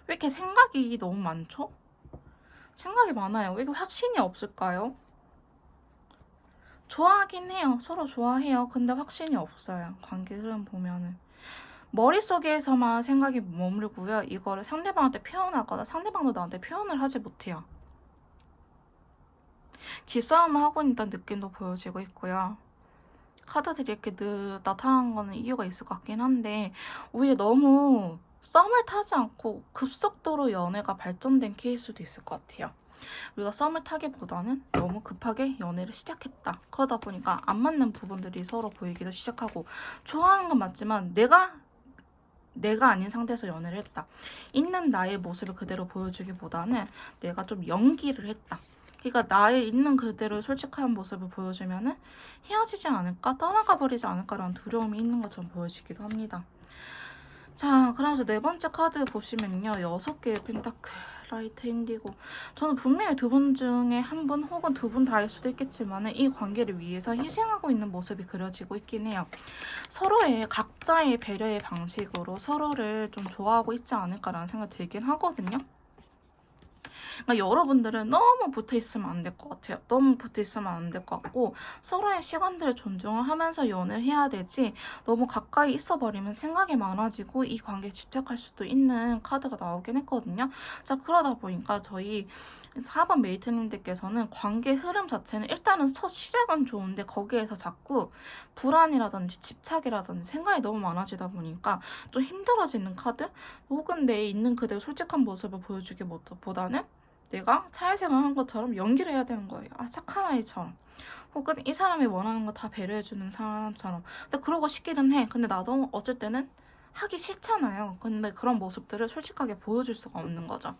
왜 이렇게 생각이 너무 많죠? 생각이 많아요. 왜 이렇게 확신이 없을까요? 좋아하긴 해요. 서로 좋아해요. 근데 확신이 없어요. 관계 흐름 보면은. 머릿속에서만 생각이 머물고요. 이거를 상대방한테 표현하거나 상대방도 나한테 표현을 하지 못해요. 기싸움을 하고 있다는 느낌도 보여지고 있고요. 카드들이 이렇게 나타나는 거는 이유가 있을 것 같긴 한데, 오히려 너무 썸을 타지 않고 급속도로 연애가 발전된 케이스도 있을 것 같아요. 우리가 썸을 타기보다는 너무 급하게 연애를 시작했다. 그러다 보니까 안 맞는 부분들이 서로 보이기도 시작하고, 좋아하는 건 맞지만 내가 아닌 상태에서 연애를 했다. 있는 나의 모습을 그대로 보여주기보다는 내가 좀 연기를 했다. 그러니까 나의 있는 그대로 솔직한 모습을 보여주면은 헤어지지 않을까? 떠나가 버리지 않을까라는 두려움이 있는 것처럼 보여지기도 합니다. 자, 그러면서 네 번째 카드 보시면요. 6개의 펜타클, 라이트, 인디고. 저는 분명히 두 분 중에 한 분 혹은 두 분 다일 수도 있겠지만 이 관계를 위해서 희생하고 있는 모습이 그려지고 있긴 해요. 서로의 각자의 배려의 방식으로 서로를 좀 좋아하고 있지 않을까라는 생각이 들긴 하거든요. 그러니까 여러분들은 너무 붙어있으면 안 될 것 같아요. 너무 붙어있으면 안 될 것 같고, 서로의 시간들을 존중을 하면서 연애를 해야 되지, 너무 가까이 있어버리면 생각이 많아지고 이 관계에 집착할 수도 있는 카드가 나오긴 했거든요. 자, 그러다 보니까 저희 4번 메이트님들께서는 관계 흐름 자체는 일단은 첫 시작은 좋은데 거기에서 자꾸 불안이라든지 집착이라든지 생각이 너무 많아지다 보니까 좀 힘들어지는 카드? 혹은 내 있는 그대로 솔직한 모습을 보여주기보다는 내가 사회생활 한 것처럼 연기를 해야 되는 거예요. 아, 착한 아이처럼. 혹은 이 사람이 원하는 거 다 배려해주는 사람처럼. 근데 그러고 싶기는 해. 근데 나도 어쩔 때는 하기 싫잖아요. 근데 그런 모습들을 솔직하게 보여줄 수가 없는 거죠.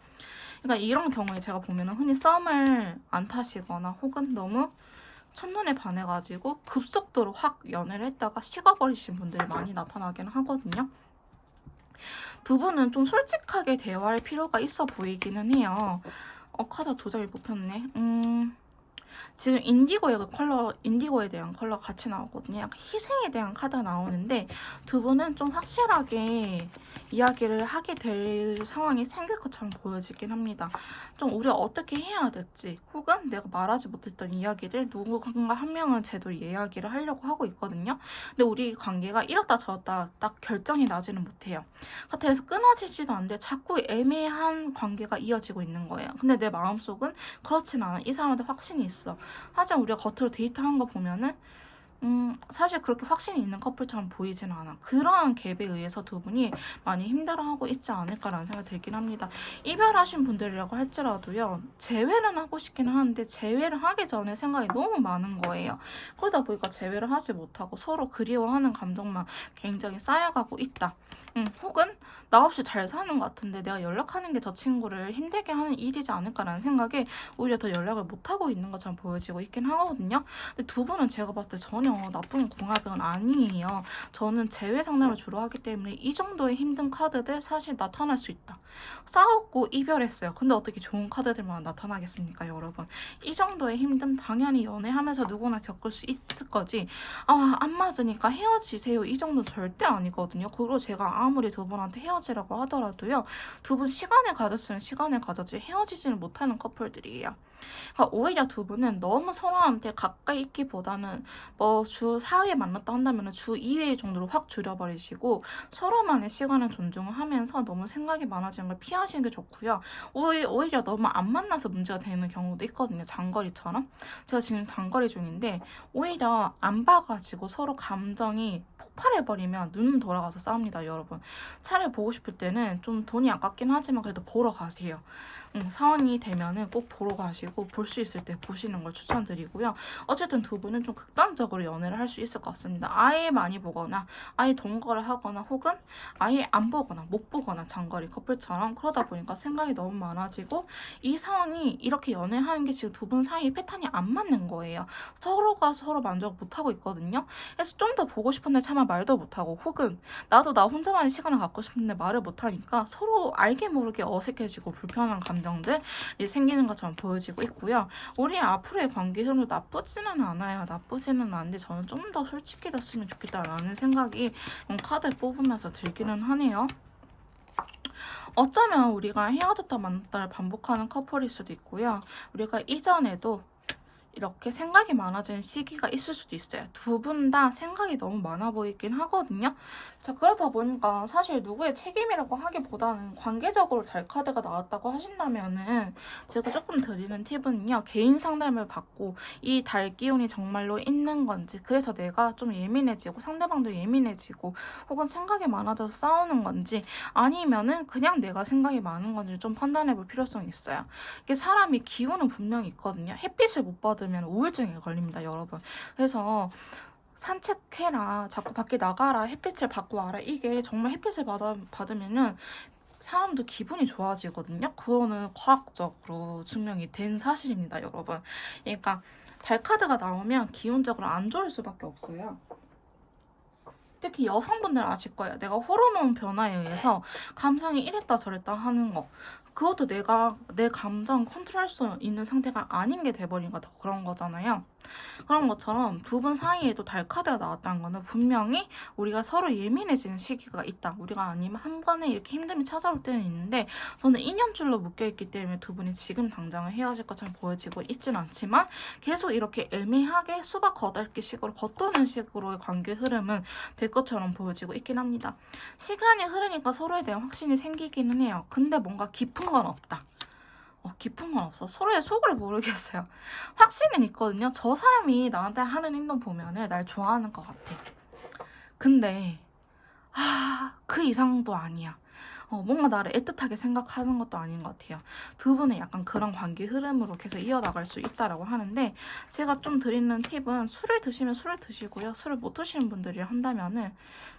그러니까 이런 경우에 제가 보면은 흔히 썸을 안 타시거나 혹은 너무 첫눈에 반해가지고 급속도로 확 연애를 했다가 식어버리신 분들이 많이 나타나긴 하거든요. 두 분은 좀 솔직하게 대화할 필요가 있어 보이기는 해요. 카드 두 장이 뽑혔네. 지금 인디고에 대한 컬러 같이 나오거든요. 약간 희생에 대한 카드가 나오는데 두 분은 좀 확실하게 이야기를 하게 될 상황이 생길 것처럼 보여지긴 합니다. 좀 우리가 어떻게 해야 될지 혹은 내가 말하지 못했던 이야기들 누군가 한 명은 제대로 이야기를 하려고 하고 있거든요. 근데 우리 관계가 이렇다 저렇다 딱 결정이 나지는 못해요. 그래서 끊어지지도 않는데 자꾸 애매한 관계가 이어지고 있는 거예요. 근데 내 마음속은 그렇진 않아. 이 사람한테 확신이 있어. 하지만 우리가 겉으로 데이트하는 거 보면은 사실 그렇게 확신이 있는 커플처럼 보이진 않아. 그러한 갭에 의해서 두 분이 많이 힘들어하고 있지 않을까라는 생각이 들긴 합니다. 이별하신 분들이라고 할지라도요, 재회는 하고 싶긴 하는데 재회를 하기 전에 생각이 너무 많은 거예요. 그러다 보니까 재회를 하지 못하고 서로 그리워하는 감정만 굉장히 쌓여가고 있다. 혹은 나 없이 잘 사는 것 같은데 내가 연락하는 게 저 친구를 힘들게 하는 일이지 않을까라는 생각에 오히려 더 연락을 못하고 있는 것처럼 보여지고 있긴 하거든요. 근데 두 분은 제가 봤을 때 전혀 나쁜 궁합은 아니에요. 저는 재회 상담을 주로 하기 때문에 이 정도의 힘든 카드들 사실 나타날 수 있다. 싸웠고 이별했어요. 근데 어떻게 좋은 카드들만 나타나겠습니까, 여러분? 이 정도의 힘듦 당연히 연애하면서 누구나 겪을 수 있을 거지. 안 맞으니까 헤어지세요. 이 정도는 절대 아니거든요. 그리고 제가 아무리 두 분한테 헤어지라고 하더라도요. 두 분 시간을 가졌으면 시간을 가졌지 헤어지지는 못하는 커플들이에요. 그러니까 오히려 두 분은 너무 서로한테 가까이 있기보다는 뭐 주 4회 만났다 한다면 주 2회 정도로 확 줄여버리시고 서로만의 시간을 존중을 하면서 너무 생각이 많아지는 걸 피하시는 게 좋고요. 오히려 너무 안 만나서 문제가 되는 경우도 있거든요. 장거리처럼. 제가 지금 장거리 중인데 오히려 안 봐가지고 서로 감정이 폭발해버리면 눈은 돌아가서 싸웁니다, 여러분. 차라리 보고 싶을 때는 좀 돈이 아깝긴 하지만 그래도 보러 가세요. 상황이 되면은 꼭 보러 가시고 볼 수 있을 때 보시는 걸 추천드리고요. 어쨌든 두 분은 좀 극단적으로 연애를 할 수 있을 것 같습니다. 아예 많이 보거나 아예 동거를 하거나 혹은 아예 안 보거나 못 보거나 장거리 커플처럼 그러다 보니까 생각이 너무 많아지고 이 상황이 이렇게 연애하는 게 지금 두 분 사이 패턴이 안 맞는 거예요. 서로가 서로 만족을 못하고 있거든요. 그래서 좀 더 보고 싶은데 차마 말도 못하고 혹은 나도 나 혼자만의 시간을 갖고 싶은데 말을 못하니까 서로 알게 모르게 어색해지고 불편한 감정들이 생기는 것처럼 보여지고 있고요. 우리 앞으로의 관계 흐름도 나쁘지는 않아요. 나쁘지는 않은데 저는 좀 더 솔직해졌으면 좋겠다라는 생각이 카드를 뽑으면서 들기는 하네요. 어쩌면 우리가 헤어졌다 만났다를 반복하는 커플일 수도 있고요. 우리가 이전에도 이렇게 생각이 많아지는 시기가 있을 수도 있어요. 두 분 다 생각이 너무 많아 보이긴 하거든요. 자, 그러다 보니까 사실 누구의 책임이라고 하기보다는 관계적으로 달 카드가 나왔다고 하신다면은 제가 조금 드리는 팁은요. 개인 상담을 받고 이 달 기운이 정말로 있는 건지 그래서 내가 좀 예민해지고 상대방도 예민해지고 혹은 생각이 많아져서 싸우는 건지 아니면은 그냥 내가 생각이 많은 건지 좀 판단해 볼 필요성이 있어요. 이게 사람이 기운은 분명히 있거든요. 햇빛을 못 받으면 우울증에 걸립니다, 여러분. 그래서 산책해라, 자꾸 밖에 나가라, 햇빛을 받고 와라. 이게 정말 햇빛을 받으면은 사람도 기분이 좋아지거든요. 그거는 과학적으로 증명이 된 사실입니다, 여러분. 그러니까 달 카드가 나오면 기운적으로 안 좋을 수밖에 없어요. 특히 여성분들 아실 거예요. 내가 호르몬 변화에 의해서 감성이 이랬다 저랬다 하는 거. 그것도 내가 내 감정 컨트롤할 수 있는 상태가 아닌 게 돼버린 거더 그런 거잖아요. 그런 것처럼 두 분 사이에도 달 카드가 나왔다는 거는 분명히 우리가 서로 예민해지는 시기가 있다. 우리가 아니면 한 번에 이렇게 힘듦이 찾아올 때는 있는데 저는 인연줄로 묶여있기 때문에 두 분이 지금 당장은 헤어질 것처럼 보여지고 있진 않지만 계속 이렇게 애매하게 수박 겉핥기 식으로 겉도는 식으로의 관계 흐름은 될 것처럼 보여지고 있긴 합니다. 시간이 흐르니까 서로에 대한 확신이 생기기는 해요. 근데 뭔가 깊은 건 없다. 깊은 건 없어. 서로의 속을 모르겠어요. 확신은 있거든요. 저 사람이 나한테 하는 행동 보면은 날 좋아하는 것 같아. 근데 그 이상도 아니야. 뭔가 나를 애틋하게 생각하는 것도 아닌 것 같아요. 두 분은 약간 그런 관계 흐름으로 계속 이어나갈 수 있다라고 하는데 제가 좀 드리는 팁은 술을 드시면 술을 드시고요. 술을 못 드시는 분들이 한다면은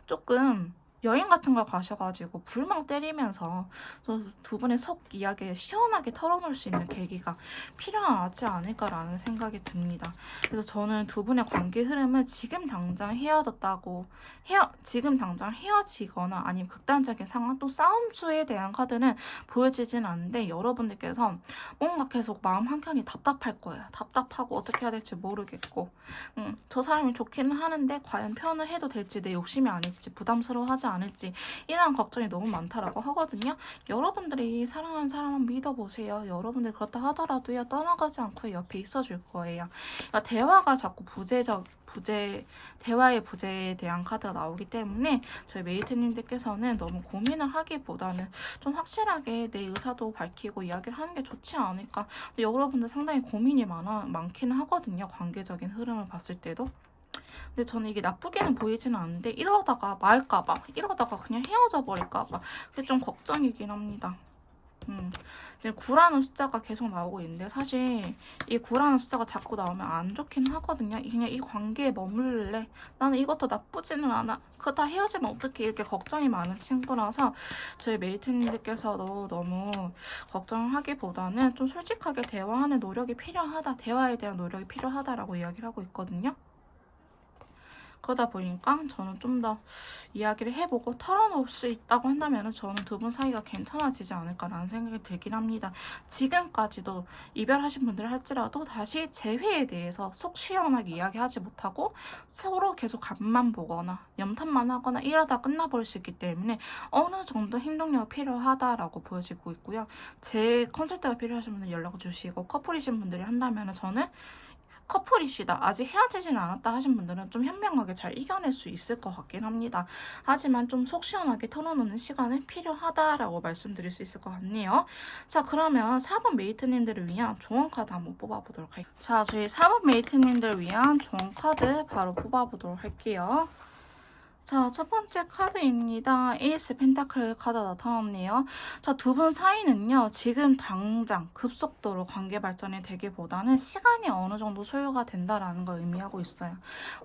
조금 여행 같은 걸 가셔가지고 불멍 때리면서 두 분의 속 이야기를 시원하게 털어놓을 수 있는 계기가 필요하지 않을까라는 생각이 듭니다. 그래서 저는 두 분의 관계 흐름을 지금 당장 지금 당장 헤어지거나 아니면 극단적인 상황 또 싸움수에 대한 카드는 보여지진 않는데 여러분들께서 뭔가 계속 마음 한켠이 답답할 거예요. 답답하고 어떻게 해야 될지 모르겠고 저 사람이 좋기는 하는데 과연 표현을 해도 될지 내 욕심이 아닐지 부담스러워하지 않을지 이런 걱정이 너무 많다라고 하거든요. 여러분들이 사랑하는 사람은 믿어보세요. 여러분들 그렇다 하더라도요. 떠나가지 않고 옆에 있어줄 거예요. 그러니까 대화가 자꾸 대화의 부재에 대한 카드가 나오기 때문에 저희 메이트님들께서는 너무 고민을 하기보다는 좀 확실하게 내 의사도 밝히고 이야기를 하는 게 좋지 않을까. 근데 여러분들 상당히 고민이 많기는 하거든요. 관계적인 흐름을 봤을 때도. 근데 저는 이게 나쁘게는 보이지는 않는데 이러다가 말까봐 이러다가 그냥 헤어져 버릴까봐 그게 좀 걱정이긴 합니다. 지금 9라는 숫자가 계속 나오고 있는데 사실 이 9라는 숫자가 자꾸 나오면 안 좋긴 하거든요. 그냥 이 관계에 머물래. 나는 이것도 나쁘지는 않아. 그러다 헤어지면 어떡해. 이렇게 걱정이 많은 친구라서 저희 메이트님들께서도 너무 걱정하기보다는 좀 솔직하게 대화하는 노력이 필요하다. 대화에 대한 노력이 필요하다라고 이야기를 하고 있거든요. 그러다 보니까 저는 좀 더 이야기를 해보고 털어놓을 수 있다고 한다면 저는 두 분 사이가 괜찮아지지 않을까라는 생각이 들긴 합니다. 지금까지도 이별하신 분들 할지라도 다시 재회에 대해서 속 시원하게 이야기하지 못하고 서로 계속 간만 보거나 염탐만 하거나 이러다 끝나버릴 수 있기 때문에 어느 정도 행동력이 필요하다라고 보여지고 있고요. 제 컨설트가 필요하신 분들 연락 주시고 커플이신 분들이 한다면 저는 커플이시다. 아직 헤어지진 않았다 하신 분들은 좀 현명하게 잘 이겨낼 수 있을 것 같긴 합니다. 하지만 좀 속 시원하게 털어놓는 시간은 필요하다라고 말씀드릴 수 있을 것 같네요. 자, 그러면 4번 메이트님들을 위한 조언 카드 한번 뽑아보도록 할게요. 자, 저희 4번 메이트님들을 위한 조언 카드 바로 뽑아보도록 할게요. 자, 첫 번째 카드입니다. 에이스 펜타클 카드 나타났네요. 자, 두 분 사이는요, 지금 당장 급속도로 관계 발전이 되기보다는 시간이 어느 정도 소요가 된다라는 걸 의미하고 있어요.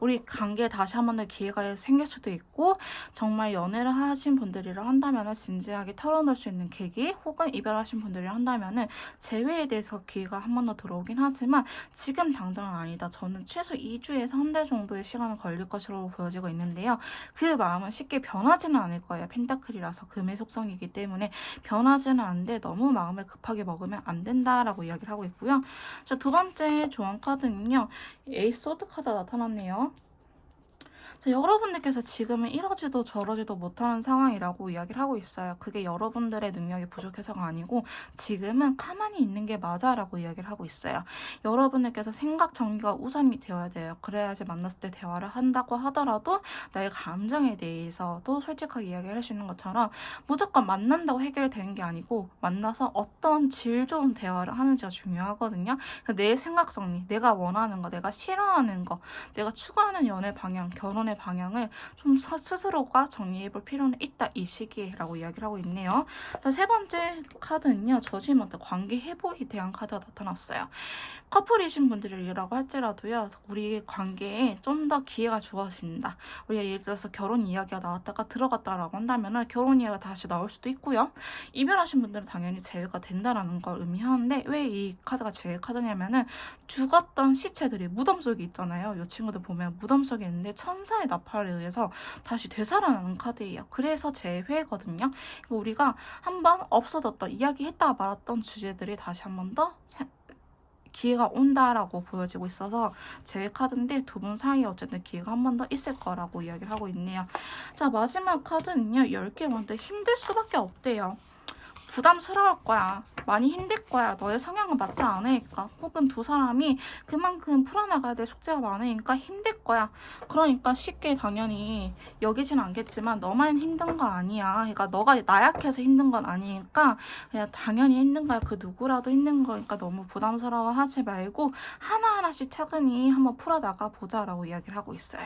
우리 관계에 다시 한 번 더 기회가 생길 수도 있고, 정말 연애를 하신 분들이라 한다면 진지하게 털어놓을 수 있는 계기, 혹은 이별하신 분들이라 한다면 재회에 대해서 기회가 한 번 더 들어오긴 하지만, 지금 당장은 아니다. 저는 최소 2주에서 한 달 정도의 시간은 걸릴 것으로 보여지고 있는데요. 그 마음은 쉽게 변하지는 않을 거예요. 펜타클이라서 금의 속성이기 때문에 변하지는 않는데 너무 마음을 급하게 먹으면 안 된다라고 이야기를 하고 있고요. 자, 두 번째 조언 카드는요. 에이스 소드 카드가 나타났네요. 자, 여러분들께서 지금은 이러지도 저러지도 못하는 상황이라고 이야기를 하고 있어요. 그게 여러분들의 능력이 부족해서가 아니고 지금은 가만히 있는 게 맞아라고 이야기를 하고 있어요. 여러분들께서 생각 정리가 우선이 되어야 돼요. 그래야지 만났을 때 대화를 한다고 하더라도 나의 감정에 대해서도 솔직하게 이야기를 할 수 있는 것처럼 무조건 만난다고 해결되는 게 아니고 만나서 어떤 질 좋은 대화를 하는지가 중요하거든요. 내 생각 정리, 내가 원하는 거, 내가 싫어하는 거, 내가 추구하는 연애 방향, 결혼의 방향을 좀 스스로가 정리해볼 필요는 있다 이 시기에라고 이야기를 하고 있네요. 자, 세 번째 카드는요. 저지먼트 관계 회복에 대한 카드가 나타났어요. 커플이신 분들이라고 할지라도요. 우리 관계에 좀 더 기회가 주어진다. 우리가 예를 들어서 결혼 이야기가 나왔다가 들어갔다라고 한다면 결혼 이야기가 다시 나올 수도 있고요. 이별하신 분들은 당연히 재회가 된다라는 걸 의미하는데 왜 이 카드가 재회 카드냐면은 죽었던 시체들이 무덤 속에 있잖아요. 이 친구들 보면 무덤 속에 있는데 천사의 나팔에 의해서 다시 되살아나는 카드예요. 그래서 재회거든요. 우리가 한번 없어졌던 이야기했다가 말았던 주제들이 다시 한 번 더 기회가 온다라고 보여지고 있어서 재회 카드인데 두 분 사이에 어쨌든 기회가 한 번 더 있을 거라고 이야기를 하고 있네요. 자, 마지막 카드는요. 10개 만데 힘들 수밖에 없대요. 부담스러울 거야. 많이 힘들 거야. 너의 성향은 맞지 않으니까. 혹은 두 사람이 그만큼 풀어나가야 될 숙제가 많으니까 힘들 거야. 그러니까 쉽게 당연히 여기진 않겠지만 너만 힘든 거 아니야. 그러니까 너가 나약해서 힘든 건 아니니까 그냥 당연히 힘든 거야. 그 누구라도 힘든 거니까 너무 부담스러워하지 말고 하나하나씩 차근히 한번 풀어나가 보자라고 이야기를 하고 있어요.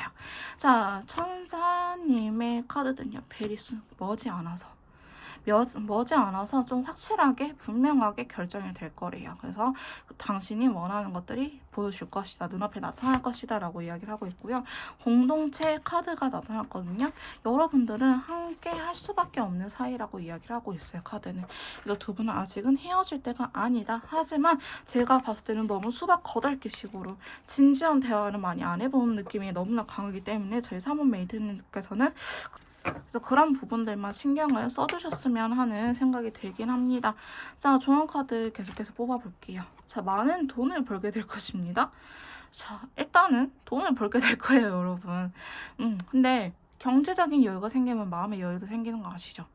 자, 천사님의 카드는요. 베리스 머지않아서. 머지않아서 좀 확실하게 분명하게 결정이 될 거래요. 그래서 당신이 원하는 것들이 보여줄 것이다. 눈앞에 나타날 것이다 라고 이야기를 하고 있고요. 공동체 카드가 나타났거든요. 여러분들은 함께 할 수밖에 없는 사이라고 이야기를 하고 있어요. 카드는. 그래서 두 분은 아직은 헤어질 때가 아니다. 하지만 제가 봤을 때는 너무 수박 거덜기식으로 진지한 대화를 많이 안 해보는 느낌이 너무나 강하기 때문에 저희 사모 메이트님께서는 그래서 그런 부분들만 신경을 써주셨으면 하는 생각이 들긴 합니다. 자, 좋은 카드 계속해서 뽑아볼게요. 자, 많은 돈을 벌게 될 것입니다. 자, 일단은 돈을 벌게 될 거예요, 여러분. 근데 경제적인 여유가 생기면 마음의 여유도 생기는 거 아시죠?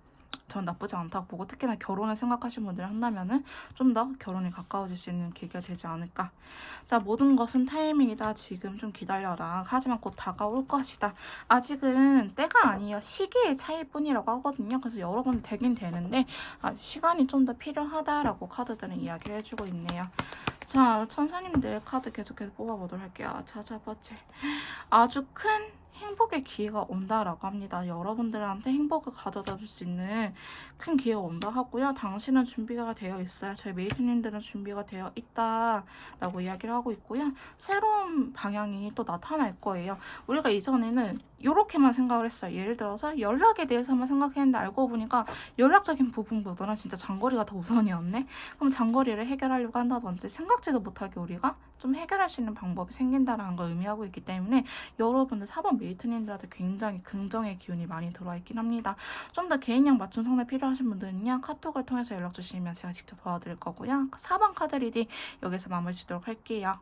전 나쁘지 않다고 보고, 특히나 결혼을 생각하시는 분들이 한다면은 좀 더 결혼이 가까워질 수 있는 계기가 되지 않을까. 자, 모든 것은 타이밍이다. 지금 좀 기다려라. 하지만 곧 다가올 것이다. 아직은 때가 아니에요. 시기의 차이일 뿐이라고 하거든요. 그래서 여러분 되긴 되는데 시간이 좀 더 필요하다라고 카드들은 이야기를 해주고 있네요. 자, 천사님들 카드 계속해서 뽑아보도록 할게요. 자, 첫 번째. 아주 큰 행복의 기회가 온다라고 합니다. 여러분들한테 행복을 가져다 줄 수 있는 큰 기회가 온다 하고요. 당신은 준비가 되어 있어요. 저희 메이트님들은 준비가 되어 있다라고 이야기를 하고 있고요. 새로운 방향이 또 나타날 거예요. 우리가 이전에는 이렇게만 생각을 했어요. 예를 들어서 연락에 대해서만 생각했는데 알고 보니까 연락적인 부분보다는 진짜 장거리가 더 우선이었네. 그럼 장거리를 해결하려고 한다든지 생각지도 못하게 우리가 좀 해결할 수 있는 방법이 생긴다는 걸 의미하고 있기 때문에 여러분들 4번 메이트님들한테 굉장히 긍정의 기운이 많이 들어와 있긴 합니다. 좀 더 개인형 맞춤 상담 필요하신 분들은요, 카톡을 통해서 연락 주시면 제가 직접 도와드릴 거고요. 4번 카드 리딩 여기서 마무리 짓도록 할게요.